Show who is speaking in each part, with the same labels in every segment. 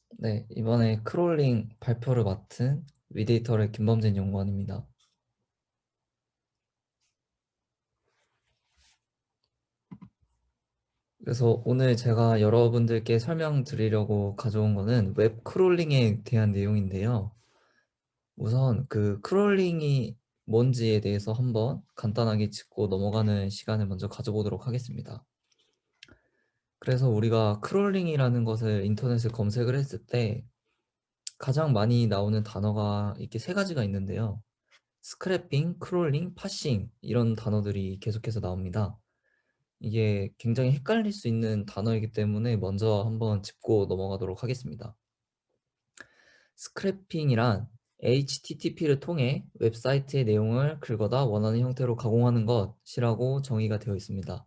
Speaker 1: 네, 이번에 크롤링 발표를 맡은 위데이터의 김범진 연구원입니다. 그래서 오늘 제가 여러분들께 설명드리려고 가져온 거는 웹 크롤링에 대한 내용인데요. 우선 그 크롤링이 뭔지에 대해서 한번 간단하게 짚고 넘어가는 시간을 먼저 가져보도록 하겠습니다. 그래서 우리가 크롤링이라는 것을 인터넷에 검색을 했을 때 가장 많이 나오는 단어가 이렇게 세 가지가 있는데요. 스크래핑, 크롤링, 파싱 이런 단어들이 계속해서 나옵니다. 이게 굉장히 헷갈릴 수 있는 단어이기 때문에 먼저 한번 짚고 넘어가도록 하겠습니다. 스크래핑이란 HTTP를 통해 웹사이트의 내용을 긁어다 원하는 형태로 가공하는 것이라고 정의가 되어 있습니다.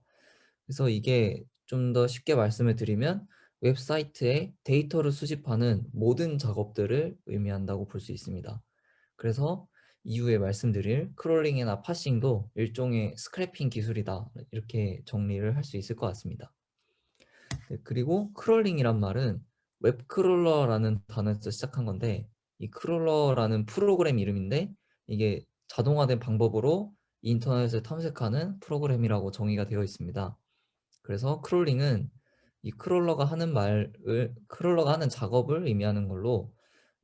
Speaker 1: 그래서 이게 좀 더 쉽게 말씀을 드리면 웹사이트에 데이터를 수집하는 모든 작업들을 의미한다고 볼 수 있습니다. 그래서 이후에 말씀드릴 크롤링이나 파싱도 일종의 스크래핑 기술이다. 이렇게 정리를 할 수 있을 것 같습니다. 네, 그리고 크롤링이란 말은 웹크롤러라는 단어에서 시작한 건데 이 크롤러라는 프로그램 이름인데 이게 자동화된 방법으로 인터넷을 탐색하는 프로그램이라고 정의가 되어 있습니다. 그래서 크롤링은 이 크롤러가 하는 작업을 의미하는 걸로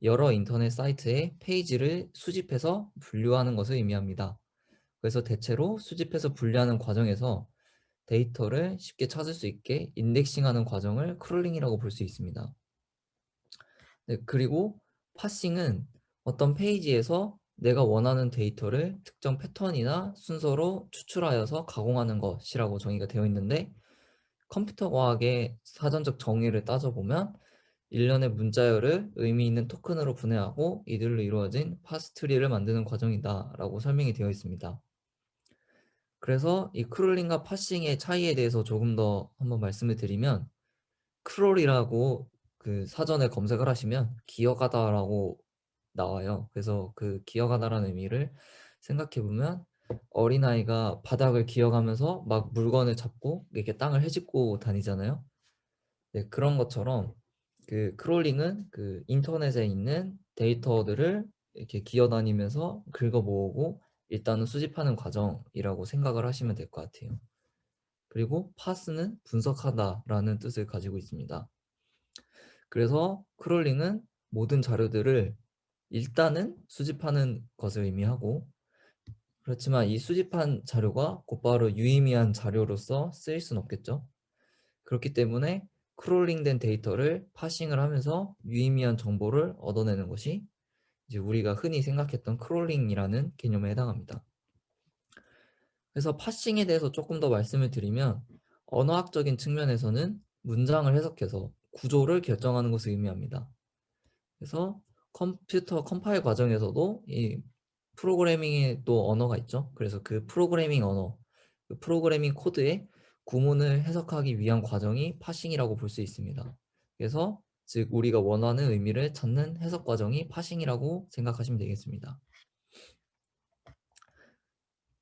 Speaker 1: 여러 인터넷 사이트의 페이지를 수집해서 분류하는 것을 의미합니다. 그래서 대체로 수집해서 분류하는 과정에서 데이터를 쉽게 찾을 수 있게 인덱싱하는 과정을 크롤링이라고 볼 수 있습니다. 네, 그리고 파싱은 어떤 페이지에서 내가 원하는 데이터를 특정 패턴이나 순서로 추출하여서 가공하는 것이라고 정의가 되어 있는데 컴퓨터 과학의 사전적 정의를 따져보면 일련의 문자열을 의미 있는 토큰으로 분해하고 이들로 이루어진 파스트리를 만드는 과정이다 라고 설명이 되어 있습니다. 그래서 이 크롤링과 파싱의 차이에 대해서 조금 더 한번 말씀을 드리면 크롤이라고 그 사전에 검색을 하시면 기어가다라고 나와요. 그래서 그 기어가다라는 의미를 생각해 보면 어린아이가 바닥을 기어가면서 막 물건을 잡고 이렇게 땅을 헤집고 다니잖아요. 네, 그런 것처럼 그 크롤링은 그 인터넷에 있는 데이터들을 이렇게 기어다니면서 긁어 모으고 일단은 수집하는 과정이라고 생각을 하시면 될 것 같아요. 그리고 파스는 분석하다라는 뜻을 가지고 있습니다. 그래서 크롤링은 모든 자료들을 일단은 수집하는 것을 의미하고 그렇지만 이 수집한 자료가 곧바로 유의미한 자료로서 쓰일 수는 없겠죠. 그렇기 때문에 크롤링된 데이터를 파싱을 하면서 유의미한 정보를 얻어내는 것이 이제 우리가 흔히 생각했던 크롤링이라는 개념에 해당합니다. 그래서 파싱에 대해서 조금 더 말씀을 드리면 언어학적인 측면에서는 문장을 해석해서 구조를 결정하는 것을 의미합니다. 그래서 컴퓨터 컴파일 과정에서도 이 프로그래밍의 또 언어가 있죠. 그래서 그 프로그래밍 언어, 그 프로그래밍 코드의 구문을 해석하기 위한 과정이 파싱이라고 볼 수 있습니다. 그래서 즉 우리가 원하는 의미를 찾는 해석 과정이 파싱이라고 생각하시면 되겠습니다.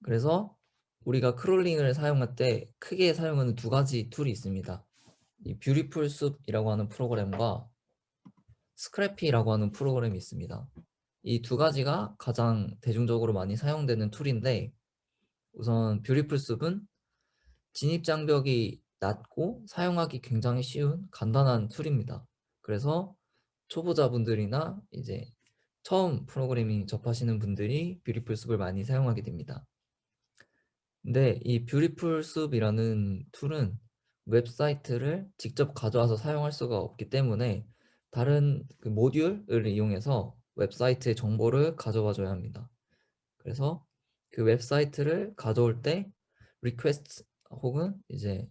Speaker 1: 그래서 우리가 크롤링을 사용할 때 크게 사용하는 두 가지 툴이 있습니다. 이 뷰티풀 숲이라고 하는 프로그램과 스크래피라고 하는 프로그램이 있습니다. 이 두 가지가 가장 대중적으로 많이 사용되는 툴인데 우선 뷰티풀 숲은 진입 장벽이 낮고 사용하기 굉장히 쉬운 간단한 툴입니다. 그래서 초보자분들이나 이제 처음 프로그래밍 접하시는 분들이 뷰티풀 숲을 많이 사용하게 됩니다. 근데 이 뷰티풀 숲이라는 툴은 웹사이트를 직접 가져와서 사용할 수가 없기 때문에 다른 그 모듈을 이용해서 웹사이트의 정보를 가져와 줘야 합니다. 그래서 그 웹사이트를 가져올 때 request 혹은 이제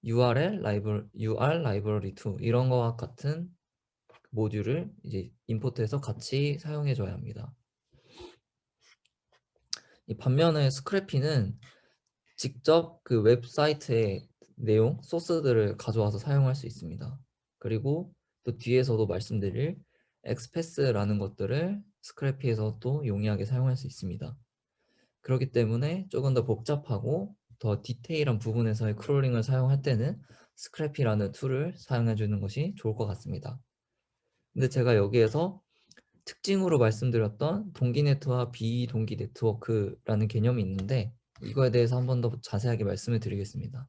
Speaker 1: UR library to 이런 거와 같은 모듈을 이제 임포트해서 같이 사용해 줘야 합니다. 이 반면에 스크래피는 직접 그 웹사이트의 내용, 소스들을 가져와서 사용할 수 있습니다. 그리고 또 뒤에서도 말씀드릴 엑스패스라는 것들을 스크래피에서 또 용이하게 사용할 수 있습니다. 그렇기 때문에 조금 더 복잡하고 더 디테일한 부분에서의 크롤링을 사용할 때는 스크래피라는 툴을 사용해 주는 것이 좋을 것 같습니다. 근데 제가 여기에서 특징으로 말씀드렸던 동기 네트와 비동기 네트워크라는 개념이 있는데 이거에 대해서 한 번 더 자세하게 말씀을 드리겠습니다.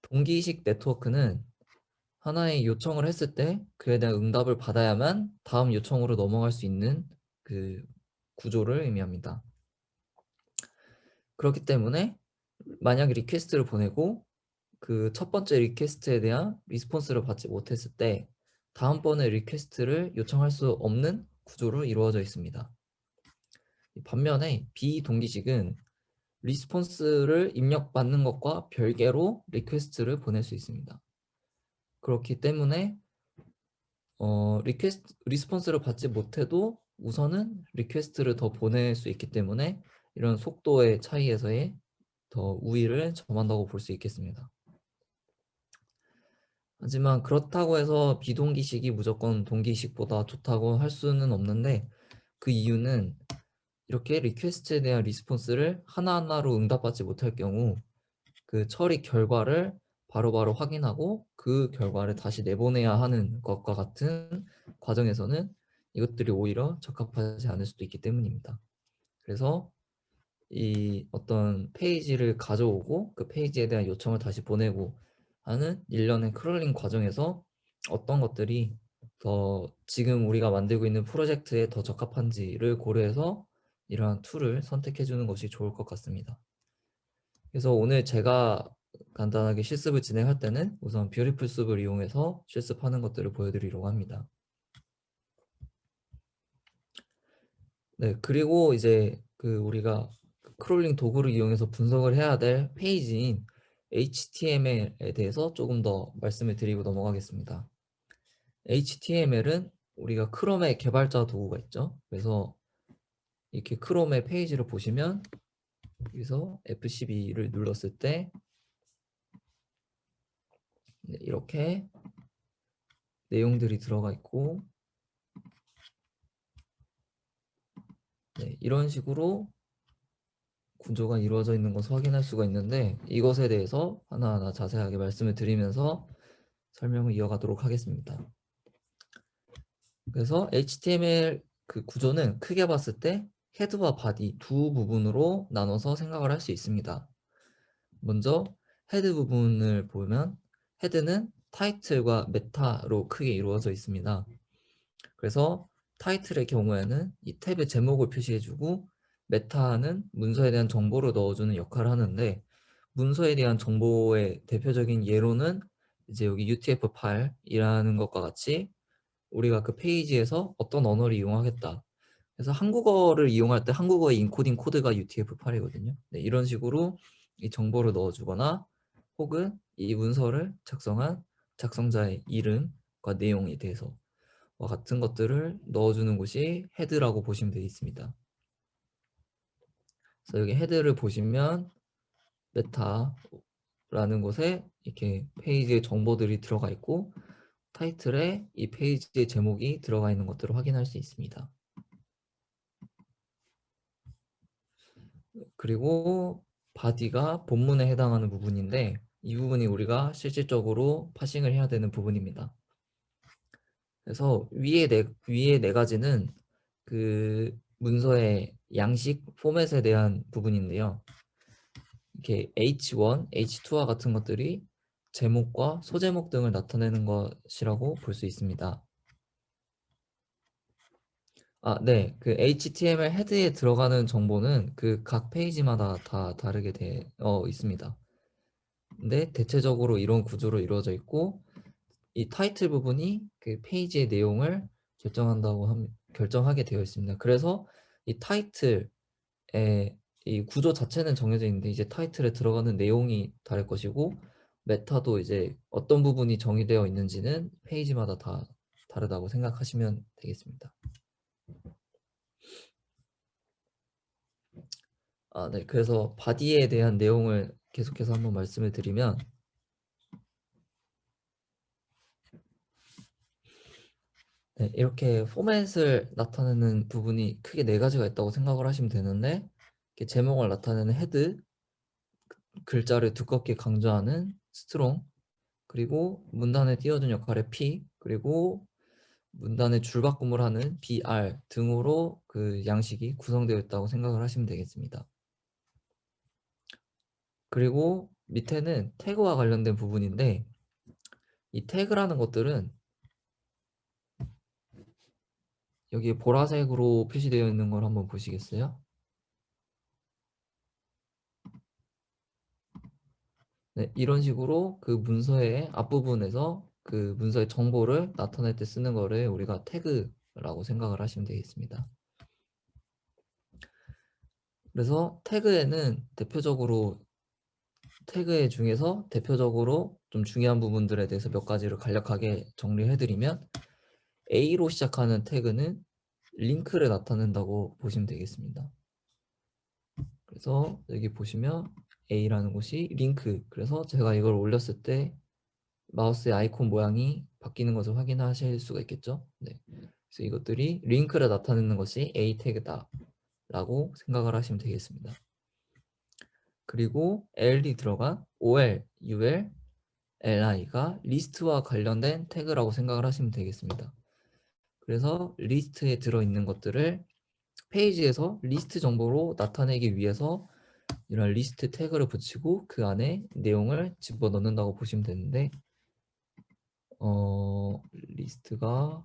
Speaker 1: 동기식 네트워크는 하나의 요청을 했을 때 그에 대한 응답을 받아야만 다음 요청으로 넘어갈 수 있는 그 구조를 의미합니다. 그렇기 때문에 만약 리퀘스트를 보내고 그 첫 번째 리퀘스트에 대한 리스폰스를 받지 못했을 때 다음번에 리퀘스트를 요청할 수 없는 구조로 이루어져 있습니다. 반면에 비동기식은 리스폰스를 입력받는 것과 별개로 리퀘스트를 보낼 수 있습니다. 그렇기 때문에 리스폰스를 받지 못해도 우선은 리퀘스트를 더 보낼 수 있기 때문에 이런 속도의 차이에서의 더 우위를 점한다고 볼 수 있겠습니다. 하지만 그렇다고 해서 비동기식이 무조건 동기식보다 좋다고 할 수는 없는데 그 이유는 이렇게 리퀘스트에 대한 리스폰스를 하나하나로 응답받지 못할 경우 그 처리 결과를 바로바로 확인하고 그 결과를 다시 내보내야 하는 것과 같은 과정에서는 이것들이 오히려 적합하지 않을 수도 있기 때문입니다. 그래서 이 어떤 페이지를 가져오고 그 페이지에 대한 요청을 다시 보내고 하는 일련의 크롤링 과정에서 어떤 것들이 더 지금 우리가 만들고 있는 프로젝트에 더 적합한지를 고려해서 이러한 툴을 선택해 주는 것이 좋을 것 같습니다. 그래서 오늘 제가 간단하게 실습을 진행할 때는 우선 뷰티풀 숲을 이용해서 실습하는 것들을 보여드리려고 합니다. 네, 그리고 이제 그 우리가 크롤링 도구를 이용해서 분석을 해야 될 페이지인 HTML에 대해서 조금 더 말씀을 드리고 넘어가겠습니다. HTML은 우리가 크롬의 개발자 도구가 있죠. 그래서 이렇게 크롬의 페이지를 보시면 여기서 F12를 눌렀을 때 이렇게 내용들이 들어가 있고 이런 식으로 구조가 이루어져 있는 것을 확인할 수가 있는데 이것에 대해서 하나하나 자세하게 말씀을 드리면서 설명을 이어가도록 하겠습니다. 그래서 HTML 그 구조는 크게 봤을 때 헤드와 바디 두 부분으로 나눠서 생각을 할 수 있습니다. 먼저 헤드 부분을 보면 헤드는 타이틀과 메타로 크게 이루어져 있습니다. 그래서 타이틀의 경우에는 이 탭의 제목을 표시해주고 메타는 문서에 대한 정보를 넣어주는 역할을 하는데 문서에 대한 정보의 대표적인 예로는 이제 여기 UTF-8이라는 것과 같이 우리가 그 페이지에서 어떤 언어를 이용하겠다. 그래서 한국어를 이용할 때 한국어의 인코딩 코드가 UTF-8이거든요. 네, 이런 식으로 이 정보를 넣어주거나 혹은 이 문서를 작성한 작성자의 이름과 내용에 대해서 와 같은 것들을 넣어주는 곳이 헤드라고 보시면 되겠습니다. 그래서 여기 헤드를 보시면 메타라는 곳에 이렇게 페이지의 정보들이 들어가 있고 타이틀에 이 페이지의 제목이 들어가 있는 것들을 확인할 수 있습니다. 그리고 바디가 본문에 해당하는 부분인데 이 부분이 우리가 실질적으로 파싱을 해야 되는 부분입니다. 그래서 위에 네 가지는 그 문서의 양식 포맷에 대한 부분인데요. 이렇게 H1, H2와 같은 것들이 제목과 소제목 등을 나타내는 것이라고 볼 수 있습니다. 네. 그 HTML 헤드에 들어가는 정보는 그 각 페이지마다 다 다르게 되어 있습니다. 근데 대체적으로 이런 구조로 이루어져 있고 이 타이틀 부분이 그 페이지의 내용을 결정하게 되어 있습니다. 그래서 이 타이틀의 이 구조 자체는 정해져 있는데 이제 타이틀에 들어가는 내용이 다를 것이고 메타도 이제 어떤 부분이 정의되어 있는지는 페이지마다 다 다르다고 생각하시면 되겠습니다. 네. 그래서 바디에 대한 내용을 계속해서 한번 말씀을 드리면 네, 이렇게 포맷을 나타내는 부분이 크게 네 가지가 있다고 생각을 하시면 되는데 이렇게 제목을 나타내는 헤드, 글자를 두껍게 강조하는 스트롱, 그리고 문단에 띄워준 역할의 P, 그리고 문단에 줄바꿈을 하는 BR 등으로 그 양식이 구성되어 있다고 생각을 하시면 되겠습니다. 그리고 밑에는 태그와 관련된 부분인데, 이 태그라는 것들은 여기 보라색으로 표시되어 있는 걸 한번 보시겠어요? 네, 이런 식으로 그 문서의 앞부분에서 그 문서의 정보를 나타낼 때 쓰는 거를 우리가 태그라고 생각을 하시면 되겠습니다. 그래서 태그의 중에서 대표적으로 좀 중요한 부분들에 대해서 몇 가지를 간략하게 정리해드리면, A로 시작하는 태그는 링크를 나타낸다고 보시면 되겠습니다. 그래서 여기 보시면 A라는 곳이 링크, 그래서 제가 이걸 올렸을 때 마우스의 아이콘 모양이 바뀌는 것을 확인하실 수가 있겠죠. 네. 그래서 이것들이 링크를 나타내는 것이 A 태그다 라고 생각을 하시면 되겠습니다. 그리고 L이 들어간 OL, UL, LI가 리스트와 관련된 태그라고 생각을 하시면 되겠습니다. 그래서 리스트에 들어있는 것들을 페이지에서 리스트 정보로 나타내기 위해서 이런 리스트 태그를 붙이고 그 안에 내용을 집어넣는다고 보시면 되는데, 리스트가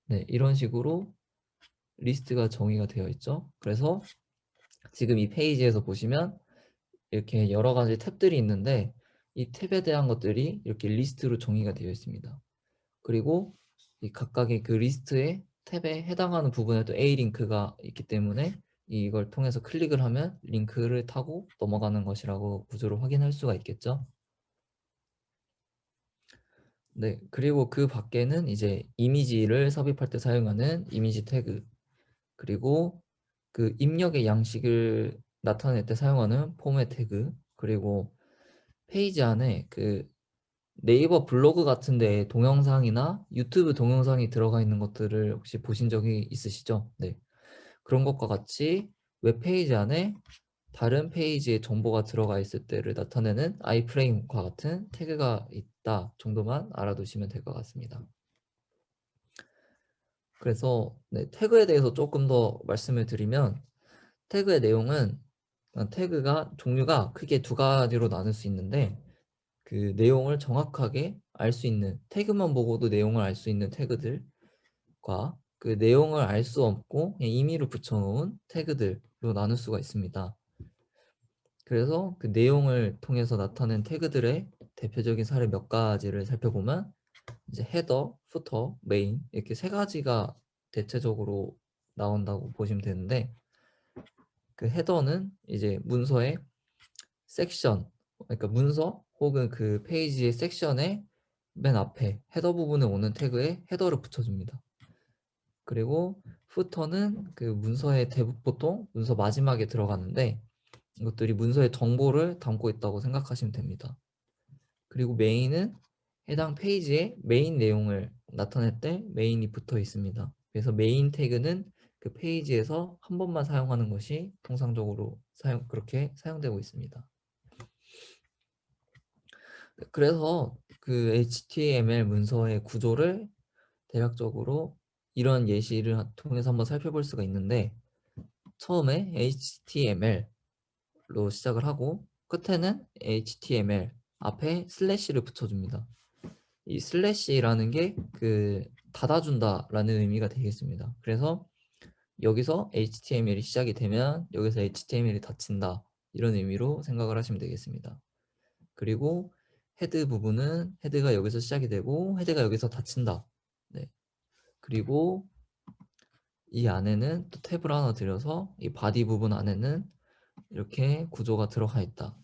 Speaker 1: 네, 이런 식으로 리스트가 정의가 되어 있죠. 그래서 지금 이 페이지에서 보시면 이렇게 여러 가지 탭들이 있는데, 이 탭에 대한 것들이 이렇게 리스트로 정의가 되어 있습니다. 그리고 이 각각의 그 리스트의 탭에 해당하는 부분에 또 A 링크가 있기 때문에 이걸 통해서 클릭을 하면 링크를 타고 넘어가는 것이라고 구조를 확인할 수가 있겠죠. 네, 그리고 그 밖에는 이제 이미지를 삽입할 때 사용하는 이미지 태그, 그리고 그 입력의 양식을 나타낼 때 사용하는 포맷 태그, 그리고 페이지 안에 그 네이버 블로그 같은 데 동영상이나 유튜브 동영상이 들어가 있는 것들을 혹시 보신 적이 있으시죠? 네. 그런 것과 같이 웹페이지 안에 다른 페이지에 정보가 들어가 있을 때를 나타내는 아이프레임과 같은 태그가 있다 정도만 알아두시면 될 것 같습니다. 그래서 네, 태그에 대해서 조금 더 말씀을 드리면, 태그의 내용은 태그가 종류가 크게 두 가지로 나눌 수 있는데, 그 내용을 정확하게 알 수 있는, 태그만 보고도 내용을 알 수 있는 태그들과 그 내용을 알 수 없고 그냥 임의로 붙여놓은 태그들로 나눌 수가 있습니다. 그래서 그 내용을 통해서 나타낸 태그들의 대표적인 사례 몇 가지를 살펴보면, 이제 헤더, 부터, 메인 이렇게 세 가지가 대체적으로 나온다고 보시면 되는데, 그 헤더는 이제 문서의 섹션, 그러니까 문서 혹은 그 페이지의 섹션의 맨 앞에 헤더 부분에 오는 태그에 헤더를 붙여줍니다. 그리고 후터는 그 문서의 보통 문서 마지막에 들어가는데, 이것들이 문서의 정보를 담고 있다고 생각하시면 됩니다. 그리고 메인은 해당 페이지의 메인 내용을 나타낼 때 메인이 붙어 있습니다. 그래서 메인 태그는 그 페이지에서 한 번만 사용하는 것이 통상적으로 그렇게 사용되고 있습니다. 그래서 그 HTML 문서의 구조를 대략적으로 이런 예시를 통해서 한번 살펴볼 수가 있는데, 처음에 HTML로 시작을 하고 끝에는 HTML 앞에 슬래시를 붙여줍니다. 이 슬래시라는 게 그 닫아준다라는 의미가 되겠습니다. 그래서 여기서 HTML이 시작이 되면 여기서 HTML이 닫힌다, 이런 의미로 생각을 하시면 되겠습니다. 그리고 헤드 부분은 헤드가 여기서 시작이 되고 헤드가 여기서 닫힌다. 네. 그리고 이 안에는 또 탭을 하나 들여서 이 바디 부분 안에는 이렇게 구조가 들어가 있다.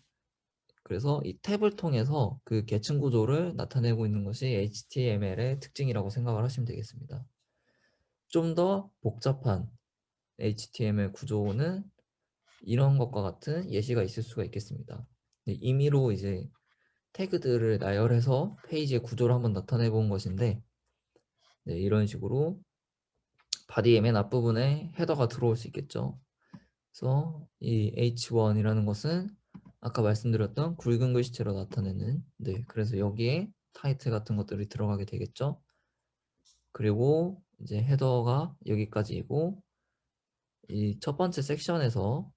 Speaker 1: 그래서 이 탭을 통해서 그 계층 구조를 나타내고 있는 것이 HTML의 특징이라고 생각을 하시면 되겠습니다. 좀 더 복잡한 HTML 구조는 이런 것과 같은 예시가 있을 수가 있겠습니다. 임의로 이제 태그들을 나열해서 페이지의 구조를 한번 나타내 본 것인데, 네, 이런 식으로 바디의 맨 앞부분에 헤더가 들어올 수 있겠죠. 그래서 이 H1이라는 것은 아까 말씀드렸던 굵은 글씨체로 나타내는, 네, 그래서 여기에 타이틀 같은 것들이 들어가게 되겠죠. 그리고 이제 헤더가 여기까지이고, 이 첫 번째 섹션에서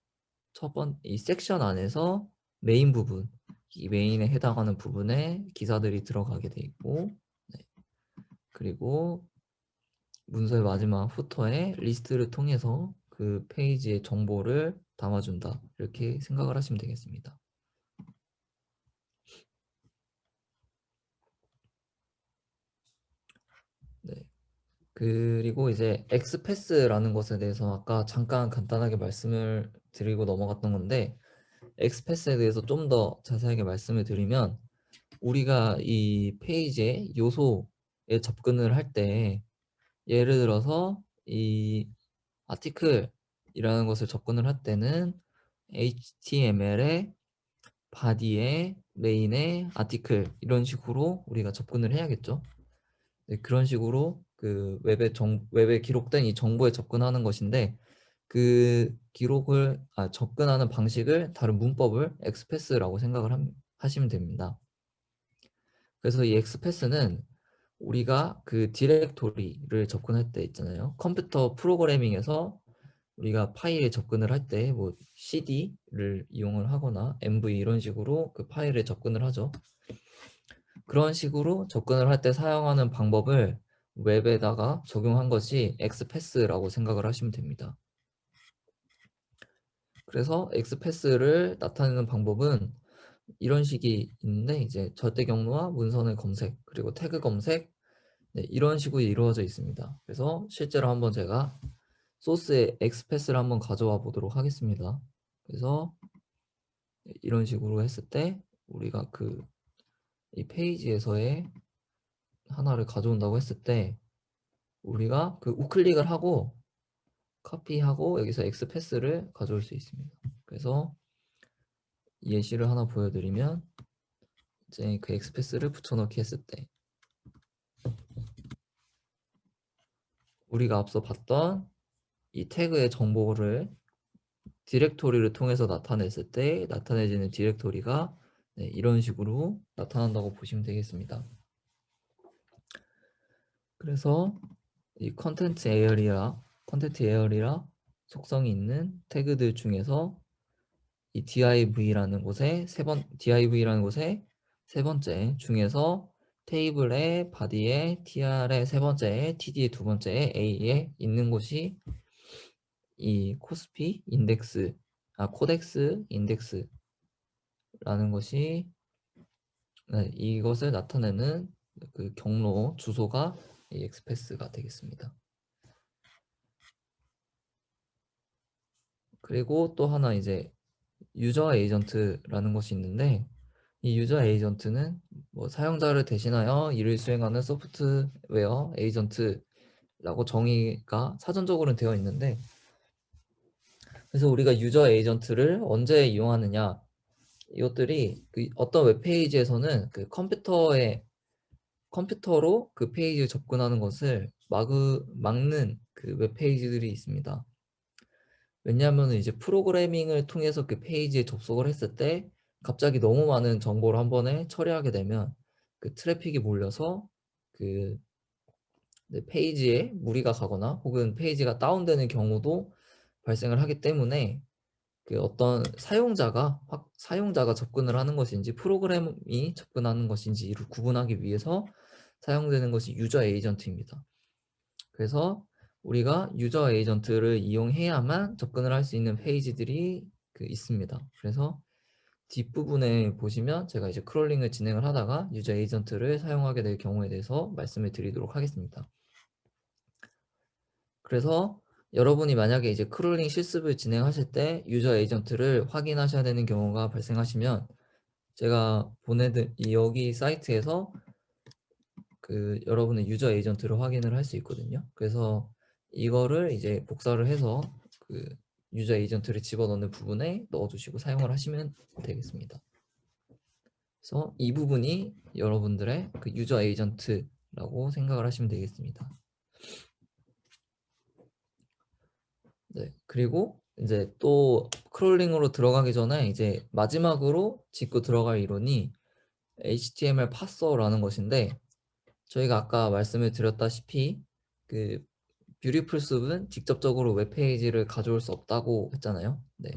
Speaker 1: 이 섹션 안에서 메인 부분, 이 메인에 해당하는 부분에 기사들이 들어가게 돼 있고, 네, 그리고 문서의 마지막 후터에 리스트를 통해서 그 페이지의 정보를 담아준다, 이렇게 생각을 하시면 되겠습니다. 네. 그리고 이제 엑스패스라는 것에 대해서 아까 잠깐 간단하게 말씀을 드리고 넘어갔던 건데, 엑스패스에 대해서 좀 더 자세하게 말씀을 드리면, 우리가 이 페이지의 요소에 접근을 할 때, 예를 들어서 이 아티클이라는 것을 접근을 할 때는 HTML에 바디에 메인에 아티클, 이런 식으로 우리가 접근을 해야겠죠. 네, 그런 식으로 그 웹에 기록된 이 정보에 접근하는 것인데, 그 접근하는 방식을, 다른 문법을 엑스패스라고 생각을 하시면 됩니다. 그래서 이 엑스패스는 우리가 그 디렉토리를 접근할 때 있잖아요. 컴퓨터 프로그래밍에서 우리가 파일에 접근을 할 때 뭐 cd를 이용을 하거나 mv, 이런 식으로 그 파일에 접근을 하죠. 그런 식으로 접근을 할 때 사용하는 방법을 웹에다가 적용한 것이 엑스패스라고 생각을 하시면 됩니다. 그래서 엑스패스를 나타내는 방법은 이런 식이 있는데, 이제 절대 경로와 문선의 검색, 그리고 태그 검색, 네, 이런 식으로 이루어져 있습니다. 그래서 실제로 한번 제가 소스의 엑스패스를 한번 가져와 보도록 하겠습니다. 그래서 이런 식으로 했을 때 우리가 이 페이지에서의 하나를 가져온다고 했을 때, 우리가 그 우클릭을 하고 카피하고 여기서 엑스패스를 가져올 수 있습니다. 그래서 예시를 하나 보여드리면, 이제 그 엑스패스를 붙여넣기 했을 때 우리가 앞서 봤던 이 태그의 정보를 디렉토리를 통해서 나타냈을 때 나타내지는 디렉토리가, 네, 이런 식으로 나타난다고 보시면 되겠습니다. 그래서 이 컨텐트 에어리라 속성이 있는 태그들 중에서 이 div라는 곳에 세 번째 중에서 테이블의 바디에 tr의 세 번째, td의 두 번째, a에 있는 곳이 이 코덱스 인덱스라는 것이, 네, 이것을 나타내는 그 경로 주소가 이 엑스패스가 되겠습니다. 그리고 또 하나 이제 유저 에이전트라는 것이 있는데, 이 유저 에이전트는 뭐 사용자를 대신하여 일을 수행하는 소프트웨어 에이전트라고 정의가 사전적으로는 되어 있는데, 그래서 우리가 유저 에이전트를 언제 이용하느냐, 이것들이 그 어떤 웹페이지에서는 그 컴퓨터로 그 페이지에 접근하는 것을 막는 그 웹페이지들이 있습니다. 왜냐하면 이제 프로그래밍을 통해서 그 페이지에 접속을 했을 때 갑자기 너무 많은 정보를 한 번에 처리하게 되면 그 트래픽이 몰려서 그 페이지에 무리가 가거나 혹은 페이지가 다운되는 경우도 발생을 하기 때문에, 그 어떤 사용자가 접근을 하는 것인지 프로그램이 접근하는 것인지를 구분하기 위해서 사용되는 것이 유저 에이전트입니다. 그래서 우리가 유저 에이전트를 이용해야만 접근을 할 수 있는 페이지들이 있습니다. 그래서 뒷부분에 보시면 제가 이제 크롤링을 진행을 하다가 유저 에이전트를 사용하게 될 경우에 대해서 말씀을 드리도록 하겠습니다. 그래서 여러분이 만약에 이제 크롤링 실습을 진행하실 때 유저 에이전트를 확인하셔야 되는 경우가 발생하시면, 제가 여기 사이트에서 그 여러분의 유저 에이전트를 확인을 할 수 있거든요. 그래서 이거를 이제 복사를 해서 그 유저 에이전트를 집어넣는 부분에 넣어주시고 사용을 하시면 되겠습니다. 그래서 이 부분이 여러분들의 그 유저 에이전트라고 생각을 하시면 되겠습니다. 네, 그리고 이제 또 크롤링으로 들어가기 전에 이제 마지막으로 짚고 들어갈 이론이 HTML 파서라는 것인데, 저희가 아까 말씀을 드렸다시피 그 뷰티풀 숲은 직접적으로 웹페이지를 가져올 수 없다고 했잖아요. 네.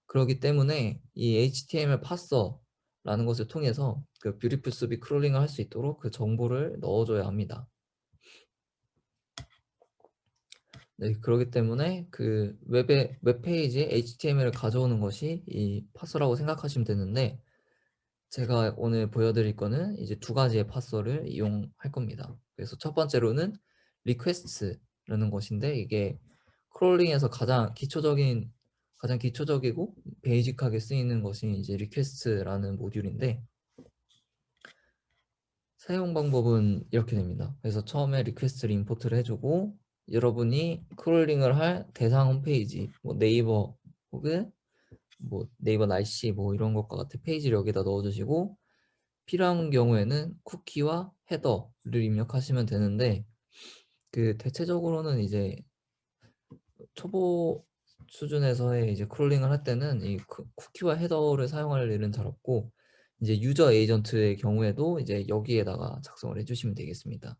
Speaker 1: 그렇기 때문에 이 HTML 파서라는 것을 통해서 그 뷰티풀 숲이 크롤링을 할 수 있도록 그 정보를 넣어줘야 합니다. 네, 그렇기 때문에 그 웹페이지에 HTML을 가져오는 것이 이 파서라고 생각하시면 되는데, 제가 오늘 보여드릴 거는 이제 두 가지의 파서를 이용할 겁니다. 그래서 첫 번째로는 리퀘스트라는 것인데, 이게 크롤링에서 가장 기초적이고 베이직하게 쓰이는 것이 이제 리퀘스트라는 모듈인데, 사용 방법은 이렇게 됩니다. 그래서 처음에 리퀘스트를 임포트를 해주고, 여러분이 크롤링을 할 대상 홈페이지, 뭐 네이버 혹은 뭐 네이버 날씨 뭐 이런 것과 같은 페이지를 여기다 넣어주시고, 필요한 경우에는 쿠키와 헤더를 입력하시면 되는데, 그 대체적으로는 이제 초보 수준에서의 이제 크롤링을 할 때는 이 쿠키와 헤더를 사용할 일은 잘 없고, 이제 유저 에이전트의 경우에도 이제 여기에다가 작성을 해주시면 되겠습니다.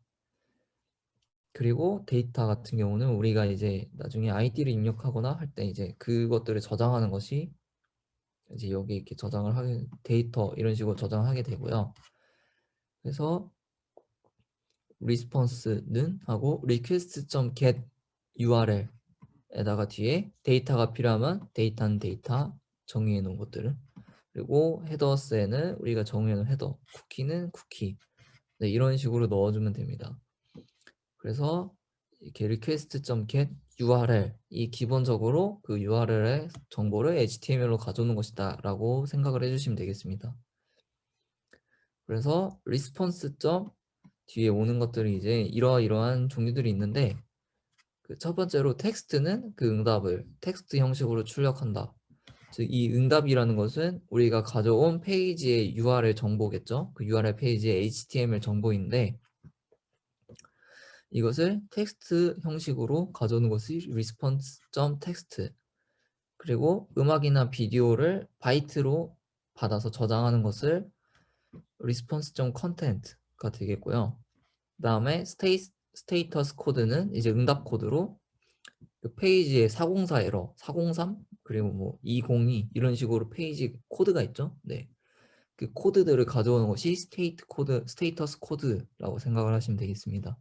Speaker 1: 그리고 데이터 같은 경우는 우리가 이제 나중에 아이디를 입력하거나 할 때 이제 그것들을 저장하는 것이 이제 여기 이렇게 저장을 하게, 데이터 이런 식으로 저장하게 되고요. 그래서 response는 하고 request.get URL에다가 뒤에 데이터가 필요하면 데이터는 데이터 정의해 놓은 것들을, 그리고 헤더스에는 우리가 정의해 놓은 헤더, 쿠키는 쿠키, 네, 이런 식으로 넣어주면 됩니다. 그래서 이렇게 request.get URL, 이 기본적으로 그 URL의 정보를 HTML로 가져오는 것이다 라고 생각을 해주시면 되겠습니다. 그래서 response. 뒤에 오는 것들이 이제 이러이러한 종류들이 있는데, 그 첫 번째로 텍스트는 그 응답을 텍스트 형식으로 출력한다. 즉 이 응답이라는 것은 우리가 가져온 페이지의 URL 정보겠죠. 그 URL 페이지의 HTML 정보인데, 이것을 텍스트 형식으로 가져오는 것이 response.text. 그리고 음악이나 비디오를 바이트로 받아서 저장하는 것을 response.content가 되겠고요. 그 다음에 스테이터스 코드는 이제 응답 코드로 그 페이지에 404 에러, 403 그리고 뭐 202 이런 식으로 페이지 코드가 있죠. 네, 그 코드들을 가져오는 것이 스테이터스 코드라고 생각을 하시면 되겠습니다.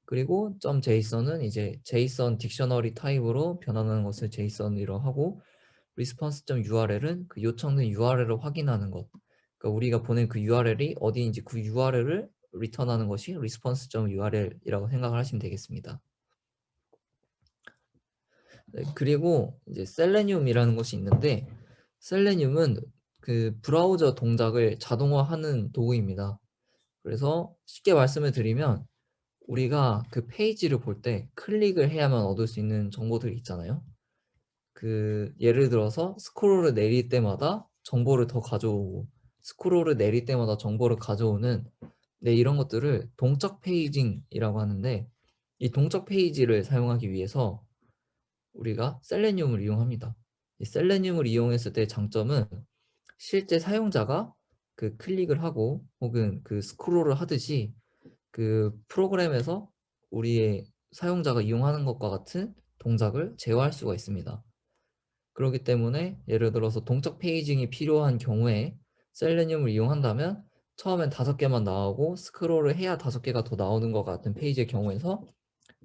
Speaker 1: 그리고 .json은 이제 JSON 딕셔너리 타입으로 변환하는 것을 JSON이라고 하고, response.url은 그 요청된 URL을 확인하는 것. 그러니까 우리가 보낸 그 URL이 어디인지 그 URL을 리턴하는 것이 response.url이라고 생각을 하시면 되겠습니다. 네, 그리고 이제 셀레니움이라는 것이 있는데, 셀레니움은 그 브라우저 동작을 자동화하는 도구입니다. 그래서 쉽게 말씀을 드리면, 우리가 그 페이지를 볼 때 클릭을 해야만 얻을 수 있는 정보들이 있잖아요. 그 예를 들어서 스크롤을 내릴 때마다 정보를 더 가져오고, 스크롤을 내릴 때마다 정보를 가져오는, 네, 이런 것들을 동적 페이징이라고 하는데, 이 동적 페이지를 사용하기 위해서 우리가 셀레니움을 이용합니다. 이 셀레니움을 이용했을 때 장점은 실제 사용자가 그 클릭을 하고 혹은 그 스크롤을 하듯이 그 프로그램에서 우리의 사용자가 이용하는 것과 같은 동작을 제어할 수가 있습니다. 그렇기 때문에 예를 들어서 동적 페이징이 필요한 경우에 셀레니움을 이용한다면 처음엔 5개만 나오고 스크롤을 해야 5개가 더 나오는 것 같은 페이지의 경우에서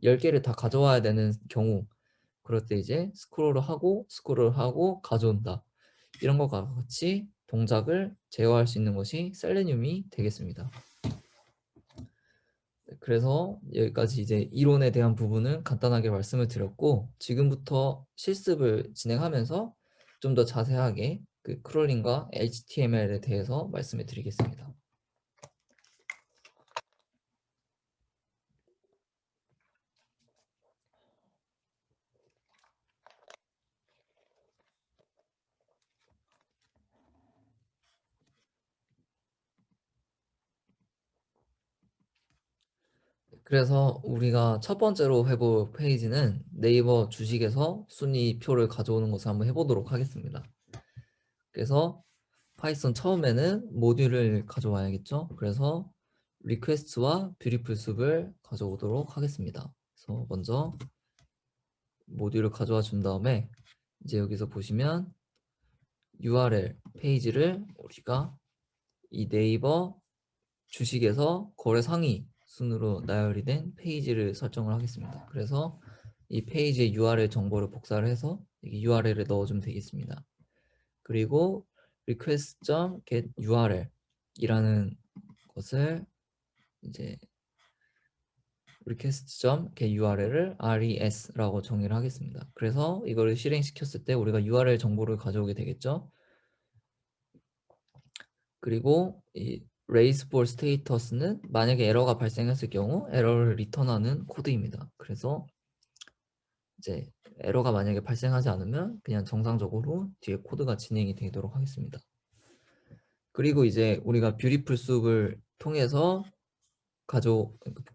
Speaker 1: 10개를 다 가져와야 되는 경우, 그럴 때 이제 스크롤을 하고 가져온다, 이런 것과 같이 동작을 제어할 수 있는 것이 셀레니움이 되겠습니다. 그래서 여기까지 이제 이론에 대한 부분을 간단하게 말씀을 드렸고, 지금부터 실습을 진행하면서 좀 더 자세하게 그 크롤링과 HTML에 대해서 말씀을 드리겠습니다. 그래서 우리가 첫 번째로 해볼 페이지는 네이버 주식에서 순위표를 가져오는 것을 한번 해보도록 하겠습니다. 그래서 파이썬 처음에는 모듈을 가져와야겠죠. 그래서 리퀘스트와 뷰티풀 숲을 가져오도록 하겠습니다. 그래서 먼저 모듈을 가져와 준 다음에 이제 여기서 보시면 URL 페이지를 우리가 이 네이버 주식에서 거래 상위 순으로 나열이 된 페이지를 설정을 하겠습니다. 그래서 이 페이지의 URL 정보를 복사를 해서 URL에 넣어주면 되겠습니다. 그리고 request.get URL 이라는 것을 이제 request.get URL을 res라고 정의를 하겠습니다. 그래서 이거를 실행시켰을 때 우리가 URL 정보를 가져오게 되겠죠. 그리고 이 raise for status는 만약에 에러가 발생했을 경우 에러를 리턴하는 코드입니다. 그래서 이제 에러가 만약에 발생하지 않으면 그냥 정상적으로 뒤에 코드가 진행이 되도록 하겠습니다. 그리고 이제 우리가 뷰티풀 숲을 통해서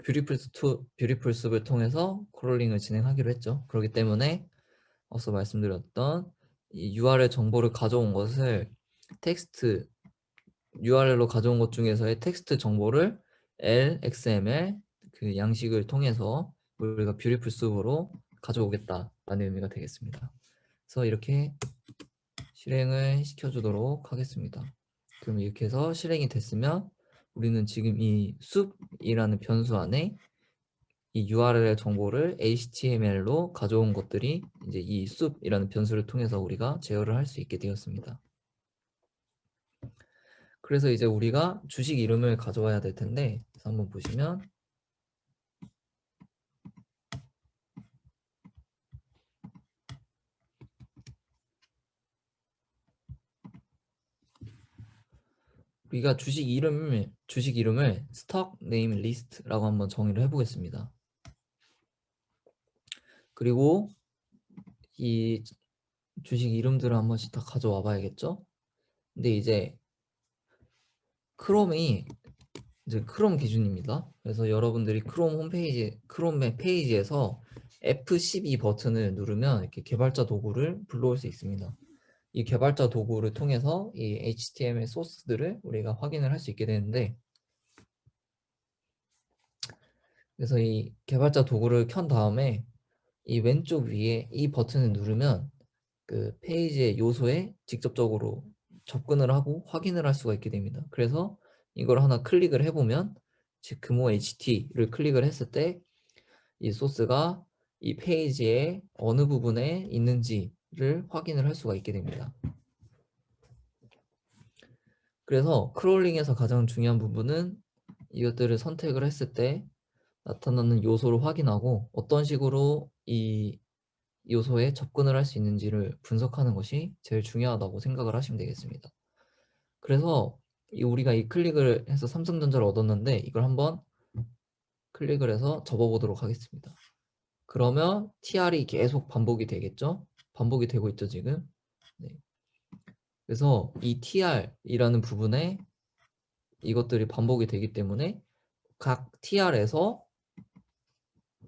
Speaker 1: 뷰티풀 숲을 통해서 크롤링을 진행하기로 했죠. 그렇기 때문에 앞서 말씀드렸던 이 URL 정보를 가져온 것을 텍스트 URL로 가져온 것 중에서의 텍스트 정보를 LXML 그 양식을 통해서 우리가 뷰티풀 숲으로 가져오겠다라는 의미가 되겠습니다. 그래서 이렇게 실행을 시켜주도록 하겠습니다. 그럼 이렇게 해서 실행이 됐으면 우리는 지금 이 숲이라는 변수 안에 이 URL 정보를 HTML로 가져온 것들이 이제 이 숲이라는 변수를 통해서 우리가 제어를 할 수 있게 되었습니다. 그래서 이제 우리가 주식 이름을 가져와야 될 텐데 한번 보시면 우리가 주식 이름을 스톡 네임 리스트라고 한번 정의를 해보겠습니다. 그리고 이 주식 이름들을 한 번씩 다 가져와 봐야겠죠? 근데 이제 크롬이 이제 크롬 기준입니다. 그래서 여러분들이 크롬의 페이지에서 F12 버튼을 누르면 이렇게 개발자 도구를 불러올 수 있습니다. 이 개발자 도구를 통해서 이 HTML 소스들을 우리가 확인을 할 수 있게 되는데, 그래서 이 개발자 도구를 켠 다음에 이 왼쪽 위에 이 버튼을 누르면 그 페이지의 요소에 직접적으로 접근을 하고 확인을 할 수가 있게 됩니다. 그래서 이걸 하나 클릭을 해보면 즉 금호 HT를 클릭을 했을 때 이 소스가 이 페이지의 어느 부분에 있는지를 확인을 할 수가 있게 됩니다. 그래서 크롤링에서 가장 중요한 부분은 이것들을 선택을 했을 때 나타나는 요소를 확인하고 어떤 식으로 이 요소에 접근을 할 수 있는지를 분석하는 것이 제일 중요하다고 생각을 하시면 되겠습니다. 그래서 우리가 이 클릭을 해서 삼성전자를 얻었는데 이걸 한번 클릭을 해서 접어보도록 하겠습니다. 그러면 TR이 계속 반복이 되겠죠? 반복이 되고 있죠, 지금. 네. 그래서 이 TR이라는 부분에 이것들이 반복이 되기 때문에 각 TR에서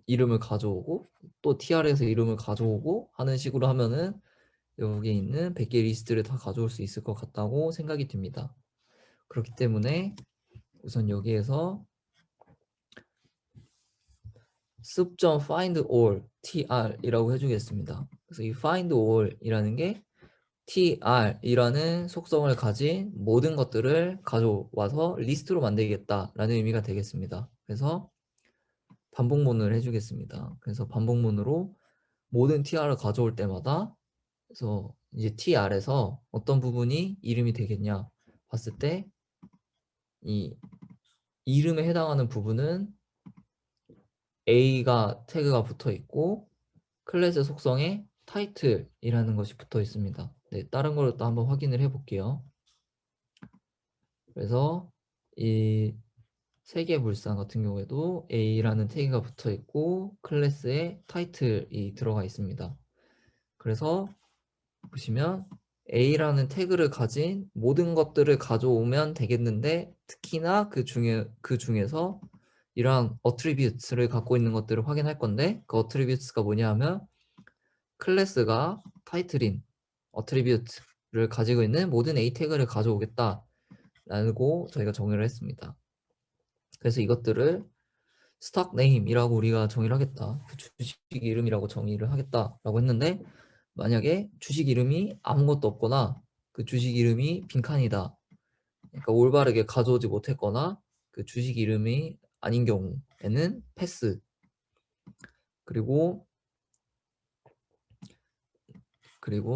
Speaker 1: 이름을 가져오고 또 TR에서 이름을 가져오고 하는 식으로 하면은 여기에 있는 100개 리스트를 다 가져올 수 있을 것 같다고 생각이 듭니다. 그렇기 때문에 우선 여기에서 soup.findAll tr이라고 해주겠습니다. 그래서 이 findAll이라는 게 tr이라는 속성을 가진 모든 것들을 가져와서 리스트로 만들겠다라는 의미가 되겠습니다. 그래서 반복문을 해주겠습니다. 그래서 반복문으로 모든 tr을 가져올 때마다 그래서 이제 tr에서 어떤 부분이 이름이 되겠냐 봤을 때 이 이름에 해당하는 부분은 A가 태그가 붙어 있고 클래스 속성에 타이틀이라는 것이 붙어 있습니다. 네, 다른 걸로 또 한번 확인을 해 볼게요. 그래서 이 세계물산 같은 경우에도 A라는 태그가 붙어 있고 클래스에 타이틀이 들어가 있습니다. 그래서 보시면 A라는 태그를 가진 모든 것들을 가져오면 되겠는데 특히나 그 중에서 이러한 어트리뷰트를 갖고 있는 것들을 확인할 건데, 그 어트리뷰트가 뭐냐 하면 클래스가 타이틀인 어트리뷰트를 가지고 있는 모든 A 태그를 가져오겠다 라고 저희가 정의를 했습니다. 그래서 이것들을 스톡 네임이라고 우리가 정의를 하겠다, 그 주식 이름이라고 정의를 하겠다라고 했는데, 만약에 주식 이름이 아무것도 없거나 그 주식 이름이 빈칸이다, 그러니까 올바르게 가져오지 못했거나 그 주식 이름이 아닌 경우에는 패스. 그리고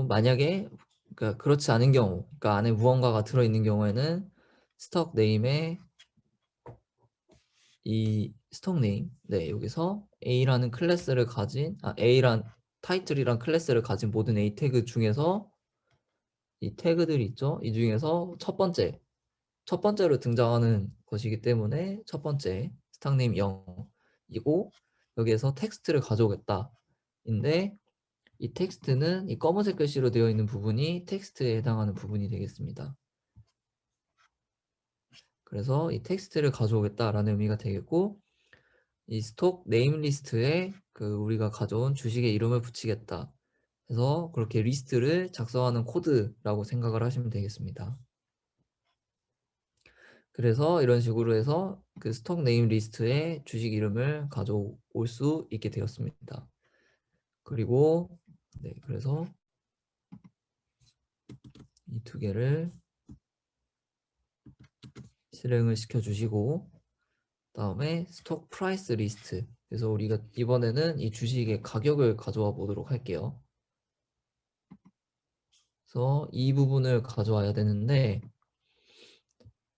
Speaker 1: 만약에 그러니까 그렇지 않은 경우, 그러니까 안에 무언가가 들어있는 경우에는 스톡 네임에 이 스톡 네임, 네, 여기서 A라는 클래스를 가진 A란 타이틀이란 클래스를 가진 모든 A 태그 중에서 이 태그들이 있죠. 이 중에서 첫 번째로 등장하는 것이기 때문에 첫 번째 스톡 네임 0이고, 여기에서 텍스트를 가져오겠다 인데, 이 텍스트는 이 검은색 글씨로 되어 있는 부분이 텍스트에 해당하는 부분이 되겠습니다. 그래서 이 텍스트를 가져오겠다라는 의미가 되겠고, 이 스톡 네임 리스트에 그 우리가 가져온 주식의 이름을 붙이겠다. 그래서 그렇게 리스트를 작성하는 코드라고 생각을 하시면 되겠습니다. 그래서 이런 식으로 해서 그 스톡 네임 리스트에 주식 이름을 가져올 수 있게 되었습니다. 그리고 네, 그래서 이 두 개를 실행을 시켜 주시고, 다음에 스톡 프라이스 리스트, 그래서 우리가 이번에는 이 주식의 가격을 가져와 보도록 할게요. 그래서 이 부분을 가져와야 되는데,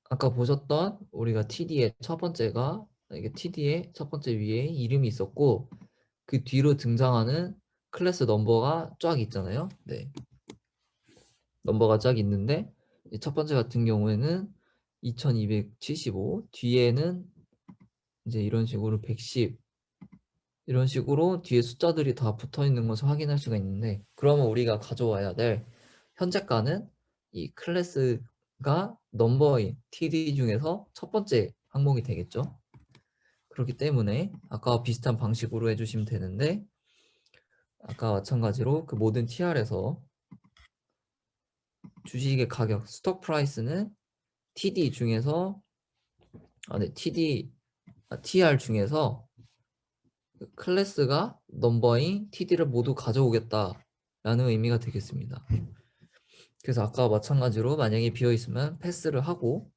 Speaker 1: 아까 보셨던 우리가 TD의 첫 번째가, 이게 TD의 첫 번째 위에 이름이 있었고, 그 뒤로 등장하는 클래스 넘버가 쫙 있잖아요. 네, 넘버가 쫙 있는데, 이 첫 번째 같은 경우에는 2275, 뒤에는 이제 이런 식으로 110, 이런 식으로 뒤에 숫자들이 다 붙어 있는 것을 확인할 수가 있는데, 그러면 우리가 가져와야 될 현재가는 이 클래스가 넘버인 TD 중에서 첫 번째 항목이 되겠죠. 그렇기 때문에 아까와 비슷한 방식으로 해주시면 되는데, 아까 마찬가지로 그 모든 TR에서 주식의 가격 스톡 프라이스는 TD 중에서 TR 중에서 그 클래스가 넘버인 TD를 모두 가져오겠다라는 의미가 되겠습니다. 그래서 아까 마찬가지로 만약에 비어 있으면 패스를 하고,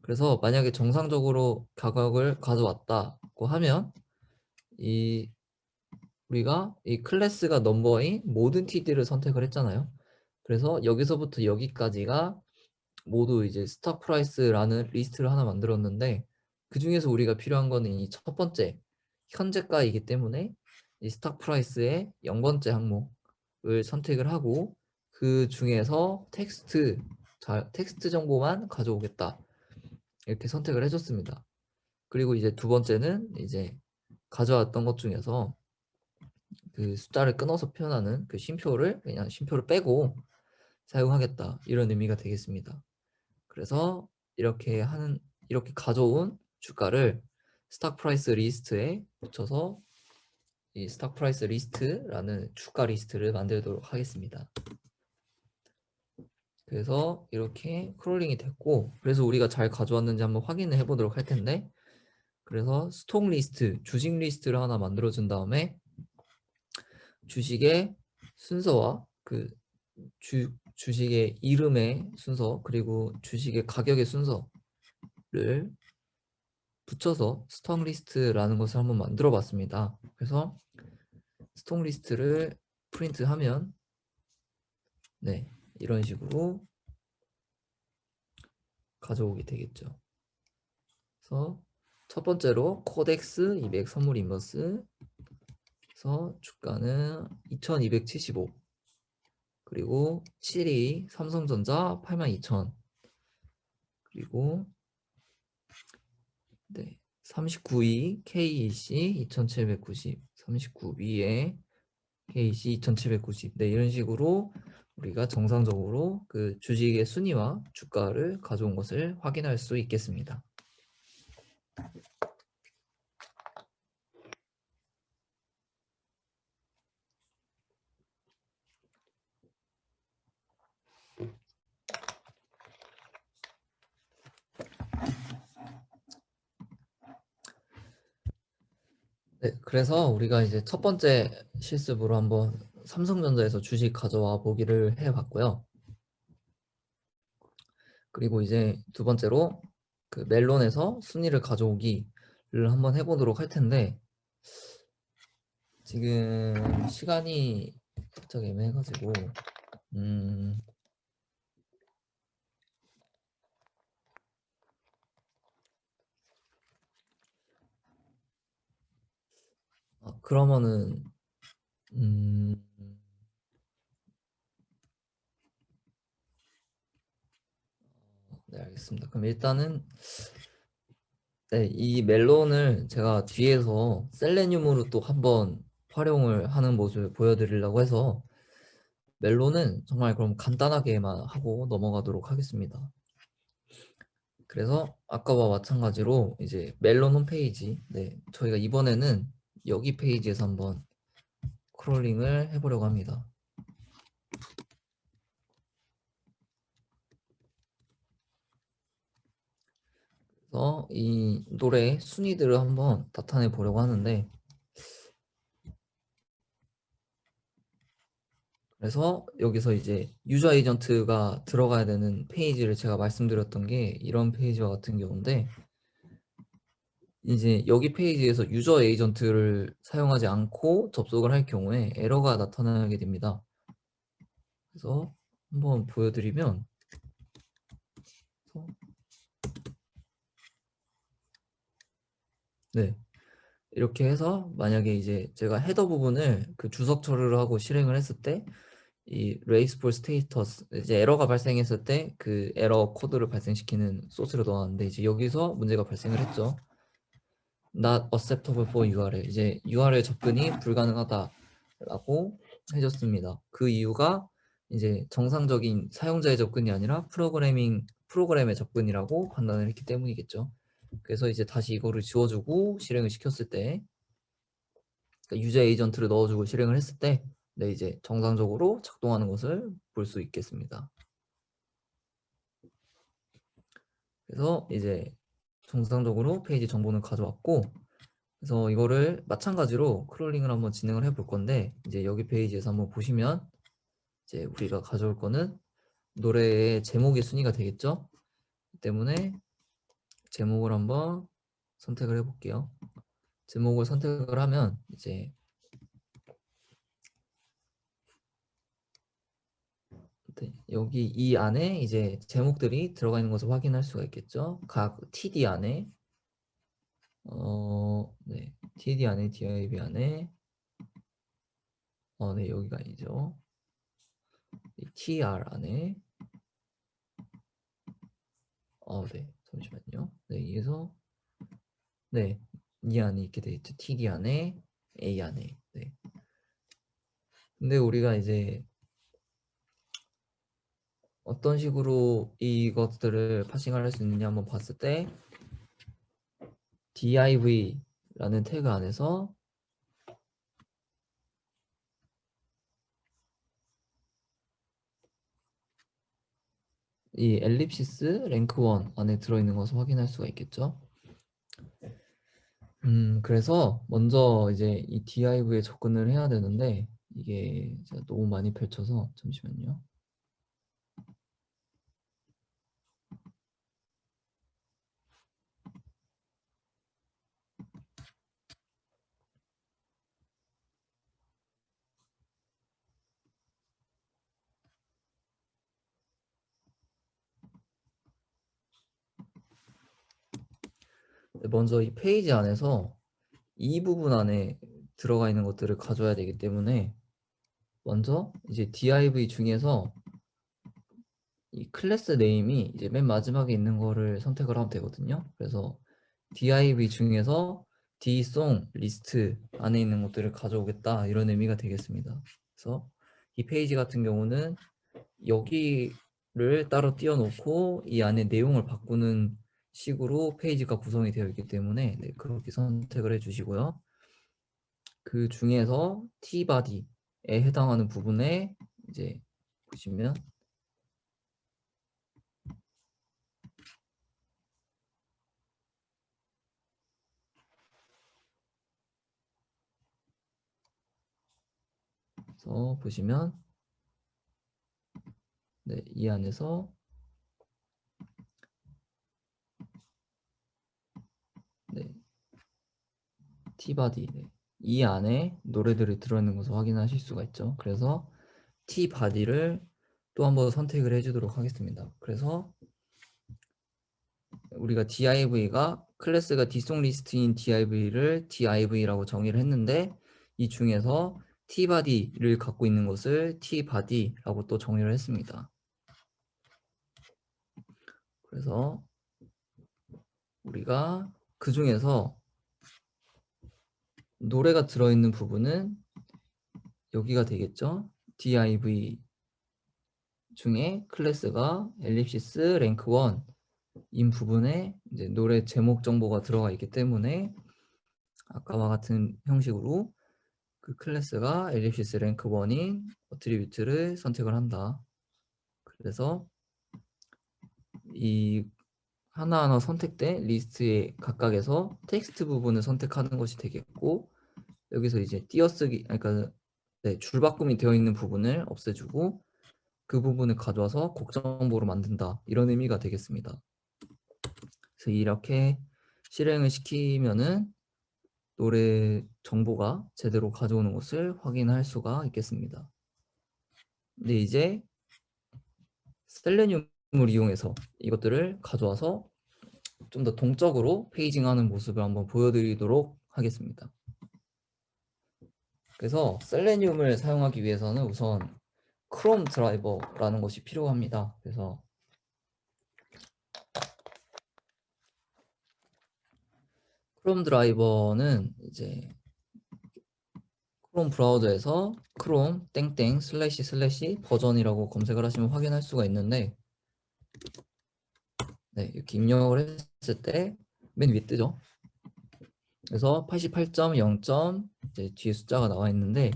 Speaker 1: 그래서 만약에 정상적으로 가격을 가져왔다고 하면 이 우리가 이 클래스가 넘버인 모든 TD를 선택을 했잖아요. 그래서 여기서부터 여기까지가 모두 이제 스톡 프라이스라는 리스트를 하나 만들었는데, 그 중에서 우리가 필요한 거는 이 첫 번째 현재가이기 때문에 이 스톡 프라이스의 0번째 항목을 선택을 하고, 그 중에서 텍스트 정보만 가져오겠다 이렇게 선택을 해줬습니다. 그리고 이제 두 번째는 이제 가져왔던 것 중에서 그 숫자를 끊어서 표현하는 그 쉼표를 그냥 쉼표를 빼고 사용하겠다, 이런 의미가 되겠습니다. 그래서 이렇게 가져온 주가를 스톡 프라이스 리스트에 붙여서 이 스톡 프라이스 리스트라는 주가 리스트를 만들도록 하겠습니다. 그래서 이렇게 크롤링이 됐고, 그래서 우리가 잘 가져왔는지 한번 확인을 해보도록 할 텐데, 그래서 스톡 리스트, 주식 리스트를 하나 만들어준 다음에 주식의 순서와 그 주식의 이름의 순서, 그리고 주식의 가격의 순서를 붙여서 스톡 리스트라는 것을 한번 만들어 봤습니다. 그래서 스톡 리스트를 프린트하면 네, 이런 식으로 가져오게 되겠죠. 그래서 첫 번째로 코덱스 200 선물 인버스, 그래서 주가는 2275, 그리고 7위 삼성전자 82,000, 그리고 네, 39위 KEC 2790, 39위에 KEC 2790, 네, 이런 식으로 우리가 정상적으로 그 주식의 순위와 주가를 가져온 것을 확인할 수 있겠습니다. 네, 그래서 우리가 이제 첫 번째 실습으로 한번 삼성전자에서 주식 가져와 보기를 해 봤고요. 그리고 이제 두 번째로 그 멜론에서 순위를 가져오기를 한번 해 보도록 할 텐데, 지금 시간이 살짝 애매해 가지고 음 그러면은 음 네, 알겠습니다. 그럼 일단은 네, 이 멜론을 제가 뒤에서 셀레늄으로 또 한번 활용을 하는 모습을 보여드리려고 해서 멜론은 정말 그럼 간단하게만 하고 넘어가도록 하겠습니다. 그래서 아까와 마찬가지로 이제 멜론 홈페이지, 네, 저희가 이번에는 여기 페이지에서 한번 크롤링을 해보려고 합니다. 그래서 이 노래 순위들을 한번 나타내 보려고 하는데, 그래서 여기서 이제 유저 에이전트가 들어가야 되는 페이지를 제가 말씀드렸던 게 이런 페이지와 같은 경우인데, 이제 여기 페이지에서 유저 에이전트를 사용하지 않고 접속을 할 경우에 에러가 나타나게 됩니다. 그래서 한번 보여드리면, 네, 이렇게 해서 만약에 이제 제가 헤더 부분을 그 주석 처리를 하고 실행을 했을 때 이 raiseful status, 이제 에러가 발생했을 때 그 에러 코드를 발생시키는 소스를 넣었는데, 이제 여기서 문제가 발생을 했죠. Not acceptable for URL, 이제 URL 접근이 불가능하다라고 해줬습니다. 그 이유가 이제 정상적인 사용자의 접근이 아니라 프로그램의 접근이라고 판단을 했기 때문이겠죠. 그래서 이제 다시 이거를 지워주고 실행을 시켰을 때, 그러니까 유저 에이전트를 넣어주고 실행을 했을 때, 네, 이제 정상적으로 작동하는 것을 볼 수 있겠습니다. 그래서 이제 정상적으로 페이지 정보는 가져왔고, 그래서 이거를 마찬가지로 크롤링을 한번 진행을 해볼 건데, 이제 여기 페이지에서 한번 보시면 이제 우리가 가져올 거는 노래의 제목의 순위가 되겠죠. 때문에 제목을 한번 선택을 해볼게요. 제목을 선택을 하면 이제 네, 여기 이 안에 이제 제목들이 들어가 있는 것을 확인할 수가 있겠죠. 각 TD 안에 네, TD 안에, DIB 안에, 네, 여기가 아니죠. TR 안에, 네, 잠시만요. 네, 여기서 네, 이 안에 있게 돼 있죠. TD 안에, A 안에. 네. 근데 우리가 이제 어떤 식으로 이것들을 파싱을 할 수 있느냐 한번 봤을 때, div라는 태그 안에서 이 엘립시스 랭크 1 안에 들어있는 것을 확인할 수가 있겠죠. 그래서 먼저 이제 이 div에 접근을 해야 되는데, 이게 제가 너무 많이 펼쳐서 잠시만요. 먼저 이 페이지 안에서 이 부분 안에 들어가 있는 것들을 가져야 되기 때문에, 먼저 이제 div 중에서 이 클래스 네임이 이제 맨 마지막에 있는 거를 선택을 하면 되거든요. 그래서 div 중에서 dsong 리스트 안에 있는 것들을 가져오겠다, 이런 의미가 되겠습니다. 그래서 이 페이지 같은 경우는 여기를 따로 띄워놓고 이 안에 내용을 바꾸는 식으로 페이지가 구성이 되어 있기 때문에, 네, 그렇게 선택을 해주시고요. 그 중에서 tbody에 해당하는 부분에 이제 보시면 그래서 보시면 네, 이 안에서 네, tbody 네, 이 안에 노래들이 들어있는 것을 확인하실 수가 있죠. 그래서 tbody를 또 한번 선택을 해주도록 하겠습니다. 그래서 우리가 div가 클래스가 dsongList인 div를 div라고 정의를 했는데 이 중에서 tbody를 갖고 있는 것을 tbody라고 또 정의를 했습니다. 그래서 우리가 그 중에서 노래가 들어있는 부분은 여기가 되겠죠. div 중에 클래스가 ellipsis rank 1인 부분에 이제 노래 제목 정보가 들어가 있기 때문에 아까와 같은 형식으로 그 클래스가 ellipsis rank 1인 어트리뷰트를 선택을 한다. 그래서 이 하나하나 선택된 리스트의 각각에서 텍스트 부분을 선택하는 것이 되겠고 여기서 이제 띄어쓰기 그러니까 네, 줄바꿈이 되어 있는 부분을 없애주고 그 부분을 가져와서 곡 정보로 만든다 이런 의미가 되겠습니다. 그래서 이렇게 실행을 시키면은 노래 정보가 제대로 가져오는 것을 확인할 수가 있겠습니다. 근데 이제 셀레늄을 이용해서 이것들을 가져와서 좀 더 동적으로 페이징하는 모습을 한번 보여드리도록 하겠습니다. 그래서 셀레늄을 사용하기 위해서는 우선 크롬 드라이버라는 것이 필요합니다. 그래서 크롬 드라이버는 이제 크롬 브라우저에서 크롬 땡땡 슬래시 슬래시 버전이라고 검색을 하시면 확인할 수가 있는데 네, 이렇게 입력을 했을 때 맨 위에 뜨죠. 그래서 88.0. 이제 뒤에 숫자가 나와 있는데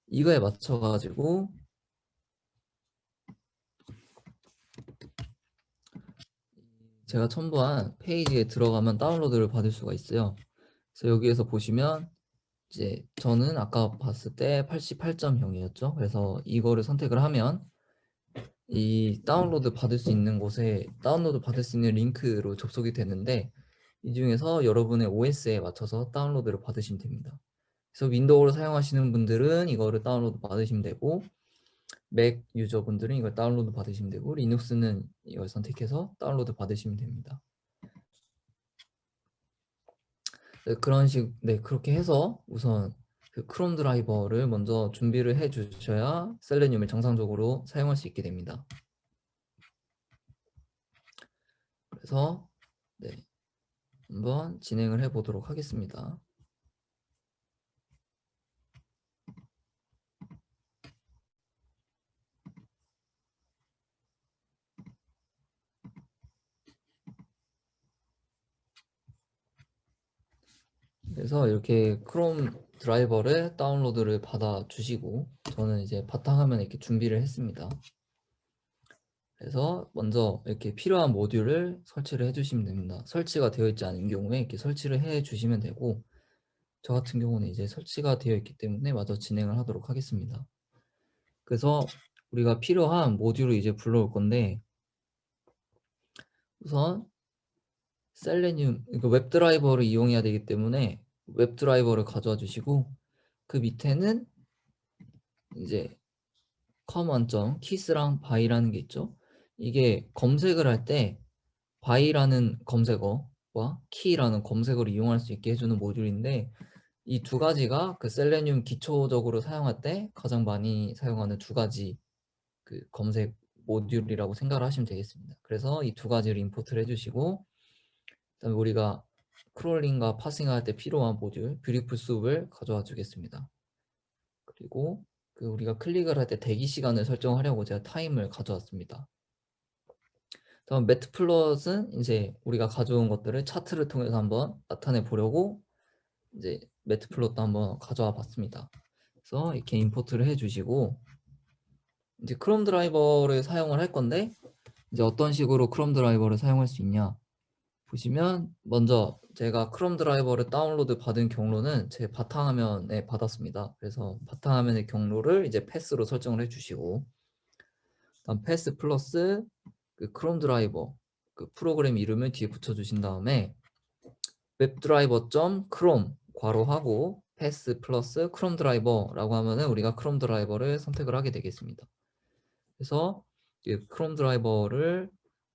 Speaker 1: 이거에 맞춰 가지고 제가 첨부한 페이지에 들어가면 다운로드를 받을 수가 있어요. 그래서 여기에서 보시면 이제 저는 아까 봤을 때 88.0이었죠. 그래서 이거를 선택을 하면 이 다운로드 받을 수 있는 곳에 다운로드 받을 수 있는 링크로 접속이 되는데 이 중에서 여러분의 OS에 맞춰서 다운로드를 받으시면 됩니다. 그래서 윈도우를 사용하시는 분들은 이거를 다운로드 받으시면 되고 맥 유저분들은 이걸 다운로드 받으시면 되고 리눅스는 이걸 선택해서 다운로드 받으시면 됩니다. 네, 네, 그렇게 해서 우선 그 크롬 드라이버를 먼저 준비를 해 주셔야 셀레늄을 정상적으로 사용할 수 있게 됩니다. 그래서 네, 한번 진행을 해 보도록 하겠습니다. 그래서 이렇게 크롬 드라이버를 다운로드를 받아 주시고 저는 이제 바탕화면에 이렇게 준비를 했습니다. 그래서 먼저 이렇게 필요한 모듈을 설치를 해주시면 됩니다. 설치가 되어 있지 않은 경우에 이렇게 설치를 해 주시면 되고 저 같은 경우는 이제 설치가 되어 있기 때문에 마저 진행을 하도록 하겠습니다. 그래서 우리가 필요한 모듈을 이제 불러올 건데 우선 셀레늄 이거 웹드라이버를 이용해야 되기 때문에 웹드라이버를 가져와 주시고 그 밑에는 이제 common.kies랑 by라는 게 있죠. 이게 검색을 할 때 by라는 검색어와 key라는 검색어를 이용할 수 있게 해주는 모듈인데 이 두 가지가 그 셀레늄 기초적으로 사용할 때 가장 많이 사용하는 두 가지 그 검색 모듈이라고 생각을 하시면 되겠습니다. 그래서 이 두 가지를 임포트를 해주시고 그다음에 우리가 크롤링과 파싱할 때 필요한 모듈 뷰티풀 숲을 가져와 주겠습니다. 그리고 그 우리가 클릭을 할 때 대기 시간을 설정하려고 제가 타임을 가져왔습니다. 다음 매트플롯은 이제 우리가 가져온 것들을 차트를 통해서 한번 나타내 보려고 이제 매트플롯도 한번 가져와 봤습니다. 그래서 이렇게 임포트를 해주시고 이제 크롬 드라이버를 사용을 할 건데 이제 어떤 식으로 크롬 드라이버를 사용할 수 있냐 보시면 먼저 제가 크롬 드라이버를 다운로드 받은 경로는 제 바탕화면에 받았습니다. 그래서 바탕화면의 경로를 이제 패스로 설정을 해 주시고, 다음 패스 플러스 그 크롬 드라이버 그 프로그램 이름을 뒤에 붙여 주신 다음에 웹드라이버 점 크롬 괄호하고 패스 플러스 크롬 드라이버라고 하면은 우리가 크롬 드라이버를 선택을 하게 되겠습니다. 그래서 이 크롬 드라이버를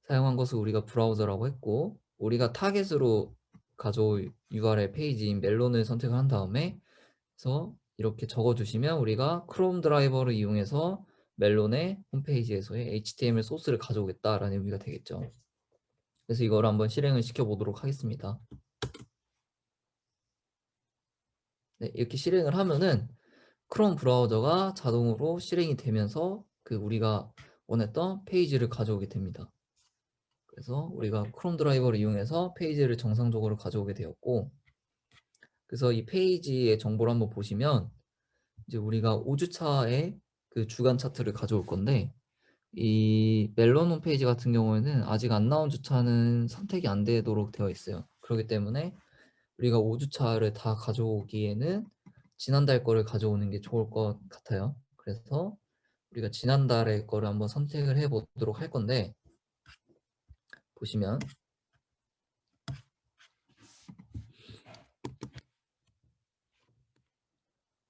Speaker 1: 사용한 것을 우리가 브라우저라고 했고, 우리가 타겟으로 가져올 URL 페이지인 멜론을 선택을 한 다음에, 그래서 이렇게 적어 주시면 우리가 크롬 드라이버를 이용해서 멜론의 홈페이지에서의 HTML 소스를 가져오겠다라는 의미가 되겠죠. 그래서 이거를 한번 실행을 시켜 보도록 하겠습니다. 네, 이렇게 실행을 하면은 크롬 브라우저가 자동으로 실행이 되면서 그 우리가 원했던 페이지를 가져오게 됩니다. 그래서 우리가 크롬 드라이버를 이용해서 페이지를 정상적으로 가져오게 되었고, 그래서 이 페이지의 정보를 한번 보시면 이제 우리가 5주차의 그 주간 차트를 가져올 건데, 이 멜론 홈페이지 같은 경우에는 아직 안 나온 주차는 선택이 안 되도록 되어 있어요. 그렇기 때문에 우리가 5주차를 다 가져오기에는 지난달 거를 가져오는 게 좋을 것 같아요. 그래서 우리가 지난달의 거를 한번 선택을 해 보도록 할 건데, 보시면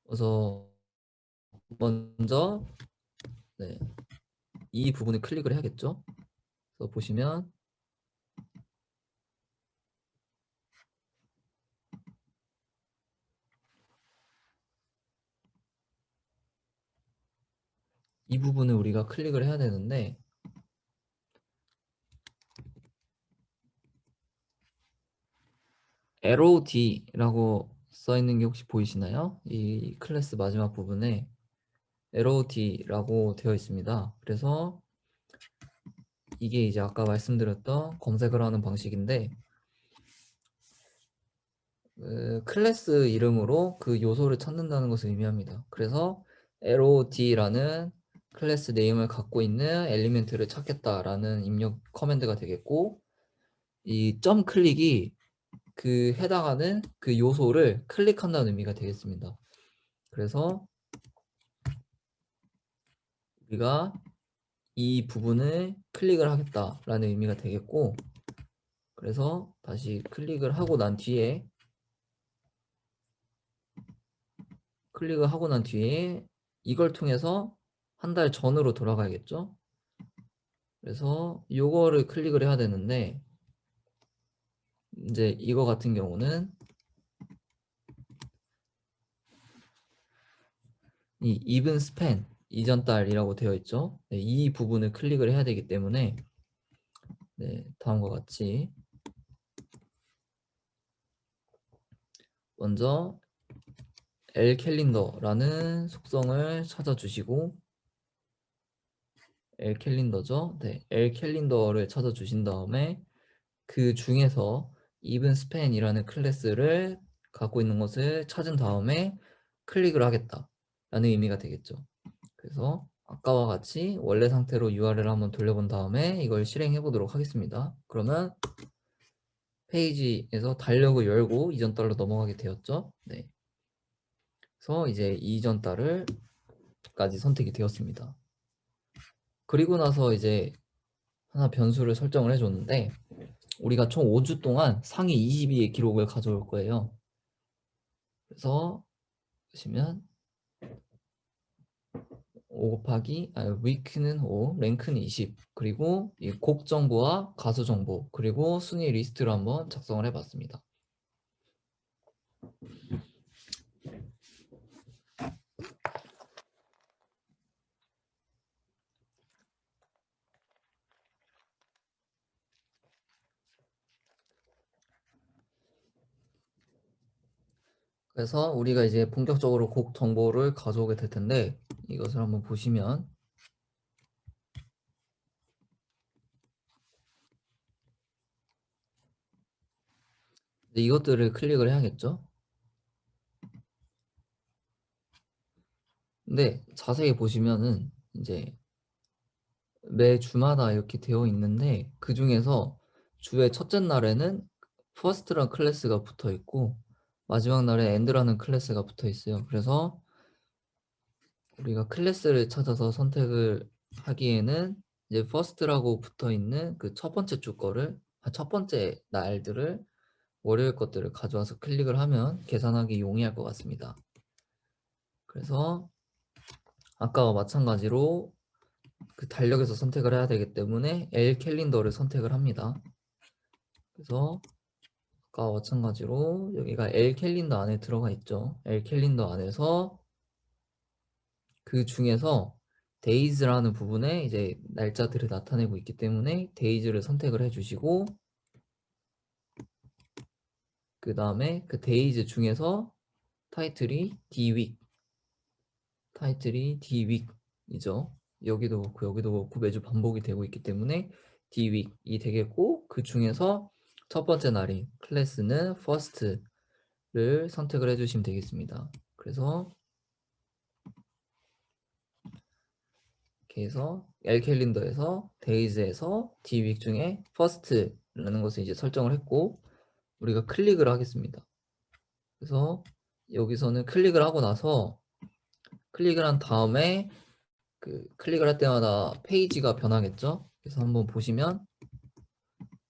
Speaker 1: 그래서 먼저 네, 이 부분을 클릭을 해야겠죠. 그래서 보시면 이 부분을 우리가 클릭을 해야 되는데, LOD라고 써 있는 게 혹시 보이시나요? 이 클래스 마지막 부분에 LOD라고 되어 있습니다. 그래서 이게 이제 아까 말씀드렸던 검색을 하는 방식인데, 클래스 이름으로 그 요소를 찾는다는 것을 의미합니다. 그래서 LOD라는 클래스 네임을 갖고 있는 엘리멘트를 찾겠다라는 입력 커맨드가 되겠고, 이 점 클릭이 그 해당하는 그 요소를 클릭한다는 의미가 되겠습니다. 그래서 우리가 이 부분을 클릭을 하겠다라는 의미가 되겠고, 그래서 다시 클릭을 하고 난 뒤에 이걸 통해서 한 달 전으로 돌아가야겠죠. 그래서 요거를 클릭을 해야 되는데, 이제 이거 같은 경우는 이 even span 이전 달이라고 되어 있죠. 네, 이 부분을 클릭을 해야 되기 때문에 네, 다음과 같이 먼저 l캘린더라는 속성을 찾아주시고, l캘린더죠. 네, l캘린더를 찾아주신 다음에 그 중에서 even span이라는 클래스를 갖고 있는 것을 찾은 다음에 클릭을 하겠다라는 의미가 되겠죠. 그래서 아까와 같이 원래 상태로 URL을 한번 돌려본 다음에 이걸 실행해 보도록 하겠습니다. 그러면 페이지에서 달력을 열고 이전 달로 넘어가게 되었죠. 네. 그래서 이제 이전 달을까지 선택이 되었습니다. 그리고 나서 이제 하나 변수를 설정을 해줬는데, 우리가 총 5주 동안 상위 20위의 기록을 가져올 거예요. 그래서 보시면 5 곱하기 위크는 5, 랭크는 20, 그리고 이 곡 정보와 가수 정보, 그리고 순위 리스트를 한번 작성을 해봤습니다. 그래서 우리가 이제 본격적으로 곡 정보를 가져오게 될 텐데, 이것을 한번 보시면 이것들을 클릭을 해야겠죠. 근데 자세히 보시면은 이제 매 주마다 이렇게 되어 있는데, 그 중에서 주의 첫째 날에는 퍼스트라는 클래스가 붙어 있고 마지막 날에 엔드라는 클래스가 붙어 있어요. 그래서 우리가 클래스를 찾아서 선택을 하기에는 이제 퍼스트라고 붙어 있는 그 첫 번째 주 거를 첫 번째 날들을 월요일 것들을 가져와서 클릭을 하면 계산하기 용이할 것 같습니다. 그래서 아까와 마찬가지로 그 달력에서 선택을 해야 되기 때문에 L 캘린더를 선택을 합니다. 그래서 아까와 마찬가지로 여기가 L 캘린더 안에 들어가 있죠. L 캘린더 안에서 그 중에서 데이즈라는 부분에 이제 날짜들을 나타내고 있기 때문에 데이즈를 선택을 해주시고 그 다음에 그 데이즈 중에서 타이틀이 Dweek이죠. 여기도 그렇고 여기도 그렇고 매주 반복이 되고 있기 때문에 Dweek이 되겠고 그 중에서 첫 번째 날인 클래스는 first를 선택을 해주시면 되겠습니다. 그래서 이렇게 해서 L 캘린더에서 데이즈에서 Dweek 중에 first라는 것을 이제 설정을 했고 우리가 클릭을 하겠습니다. 그래서 여기서는 클릭을 하고 나서 클릭을 한 다음에 그 클릭을 할 때마다 페이지가 변하겠죠. 그래서 한번 보시면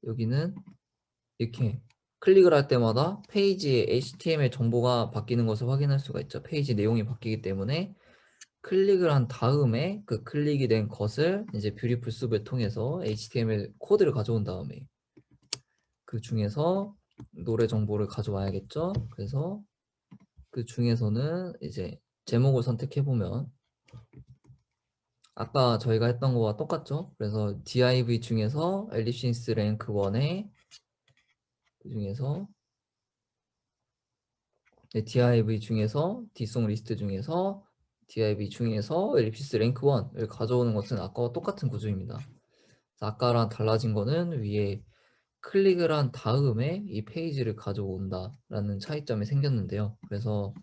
Speaker 1: 여기는 이렇게 클릭을 할 때마다 페이지의 HTML 정보가 바뀌는 것을 확인할 수가 있죠. 페이지 내용이 바뀌기 때문에 클릭을 한 다음에 그 클릭이 된 것을 이제 뷰티풀 숲을 통해서 HTML 코드를 가져온 다음에 그 중에서 노래 정보를 가져와야겠죠. 그래서 그 중에서는 이제 제목을 선택해 보면 아까 저희가 했던 거와 똑같죠. 그래서 div 중에서 엘립시스 랭크 1에 그 중에서 div 중에서 d송 리스트 중에서 div 중에서 엘립시스 랭크 1을 가져오는 것은 아까와 똑같은 구조입니다. 아까랑 달라진 거는 위에 클릭을 한 다음에 이 페이지를 가져온다 라는 차이점이 생겼는데요. 그래서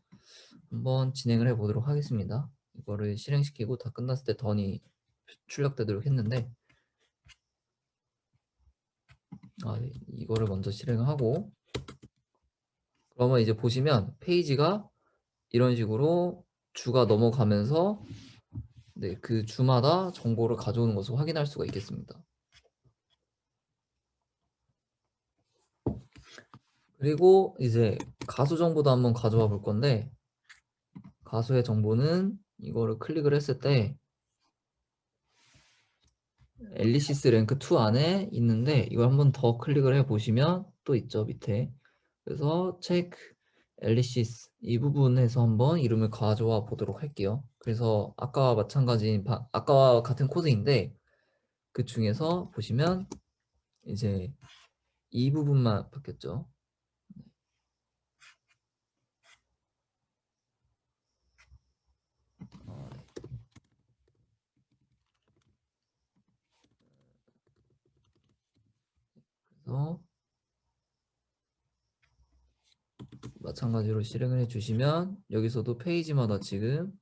Speaker 1: 한번 진행을 해 보도록 하겠습니다. 이거를 실행시키고 다 끝났을 때 던이 출력되도록 했는데 이거를 먼저 실행을 하고 그러면 이제 보시면 페이지가 이런 식으로 주가 넘어가면서 네, 그 주마다 정보를 가져오는 것을 확인할 수가 있겠습니다. 그리고 이제 가수 정보도 한번 가져와 볼 건데 가수의 정보는 이거를 클릭을 했을 때 엘리시스 랭크 2 안에 있는데 이걸 한번 더 클릭을 해 보시면 또 있죠 밑에. 그래서 체크 엘리시스 이 부분에서 한번 이름을 가져와 보도록 할게요. 그래서 아까와 마찬가지인 아까와 같은 코드인데 그 중에서 보시면 이제 이 부분만 바뀌었죠. 그래서 마찬가지로 실행을 해주시면 여기서도 페이지마다 지금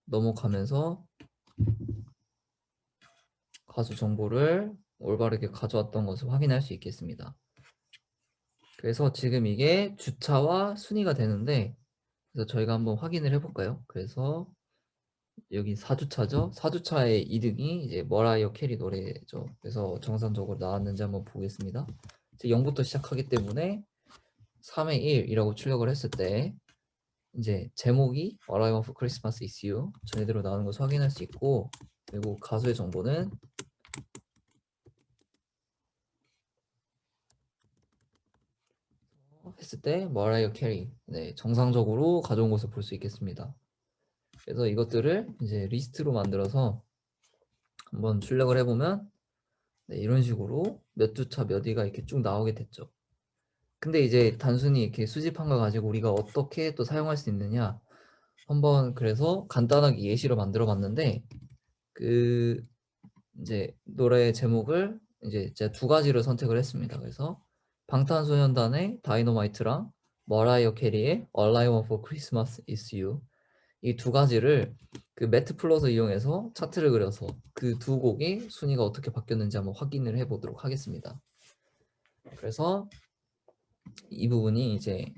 Speaker 1: 넘어가면서 가수 정보를 올바르게 가져왔던 것을 확인할 수 있겠습니다. 그래서 지금 이게 주차와 순위가 되는데 그래서 저희가 한번 확인을 해볼까요? 그래서 여기 4주차죠? 4주차의 이득이 이제 머라이어 캐리 노래죠. 그래서 정상적으로 나왔는지 한번 보겠습니다. 0부터 시작하기 때문에 3의 1이라고 출력을 했을 때 이제 제목이 All I Want for Christmas is You 전에대로 나오는 것을 확인할 수 있고 그리고 가수의 정보는 했을 때 머라이어 캐리 네, 정상적으로 가져온 것을 볼 수 있겠습니다. 그래서 이것들을 이제 리스트로 만들어서 한번 출력을 해보면 네, 이런 식으로 몇 주차 몇 위가 이렇게 쭉 나오게 됐죠. 근데 이제 단순히 이렇게 수집한 거 가지고 우리가 어떻게 또 사용할 수 있느냐 한번 그래서 간단하게 예시로 만들어 봤는데 그 이제 노래 제목을 이제 제가 두 가지로 선택을 했습니다. 그래서 방탄소년단의 다이너마이트랑 머라이어 캐리의 All I Want for Christmas is You 이 두 가지를 그 매트 플롯을 이용해서 차트를 그려서 그 두 곡의 순위가 어떻게 바뀌었는지 한번 확인을 해보도록 하겠습니다. 그래서 이 부분이 이제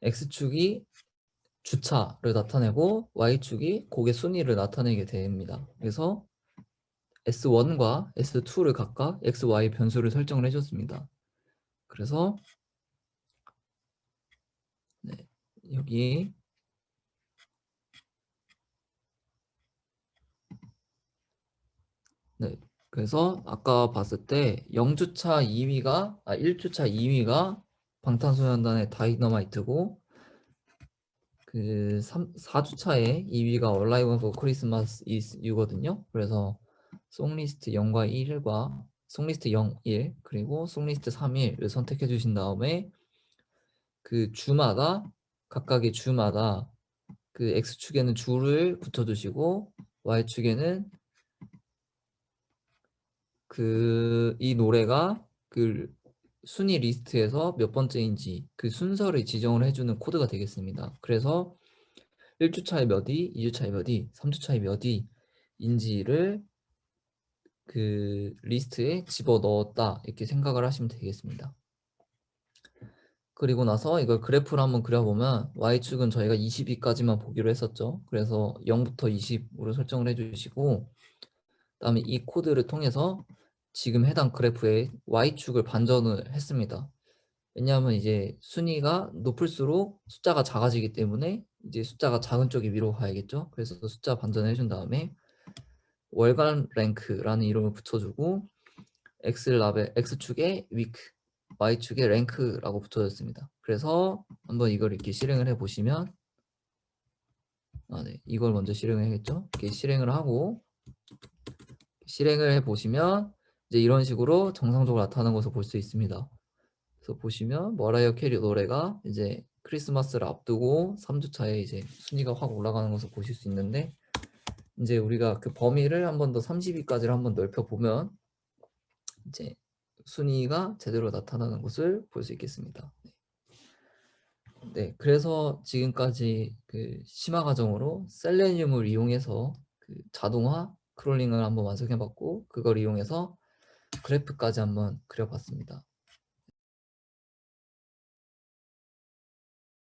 Speaker 1: X축이 주차를 나타내고 Y축이 곡의 순위를 나타내게 됩니다. 그래서 S1과 S2를 각각 X, Y 변수를 설정을 해줬습니다. 그래서 네, 여기 네, 그래서 아까 봤을 때 0주차 2위가 1주차 2위가 방탄소년단의 다이너마이트고 그 4주차에 2위가 All I Want for Christmas is You거든요. 그래서 송리스트 0과 1과 송리스트 0, 1 그리고 송리스트 3, 1을 선택해 주신 다음에 그 주마다 각각의 주마다 그 X축에는 주를 붙여주시고 Y축에는 그 이 노래가 그 순위 리스트에서 몇 번째인지 그 순서를 지정을 해주는 코드가 되겠습니다. 그래서 1주차에 몇 위, 2주차에 몇 위, 3주차에 몇 위인지를 그 리스트에 집어넣었다 이렇게 생각을 하시면 되겠습니다. 그리고 나서 이걸 그래프를 한번 그려보면 Y축은 저희가 20위까지만 보기로 했었죠. 그래서 0부터 20으로 설정을 해주시고 그다음에 이 코드를 통해서 지금 해당 그래프의 Y축을 반전을 했습니다. 왜냐하면 이제 순위가 높을수록 숫자가 작아지기 때문에 이제 숫자가 작은 쪽이 위로 가야겠죠. 그래서 숫자 반전을 해준 다음에 월간 랭크라는 이름을 붙여주고 X축에 week, Y축에 랭크라고 붙여졌습니다. 그래서 한번 이걸 이렇게 실행을 해보시면 네, 이걸 먼저 실행을 해야겠죠. 이렇게 실행을 하고 실행을 해보시면 이제 이런 식으로 정상적으로 나타나는 것을 볼 수 있습니다. 그래서 보시면 머라이어 캐리 노래가 이제 크리스마스를 앞두고 3주차에 이제 순위가 확 올라가는 것을 보실 수 있는데 이제 우리가 그 범위를 한 번 더 30위까지를 한번 넓혀 보면 이제 순위가 제대로 나타나는 것을 볼 수 있겠습니다. 네, 그래서 지금까지 그 심화 과정으로 셀레늄을 이용해서 그 자동화 크롤링을 한번 완성해봤고 그걸 이용해서 그래프까지 한번 그려봤습니다.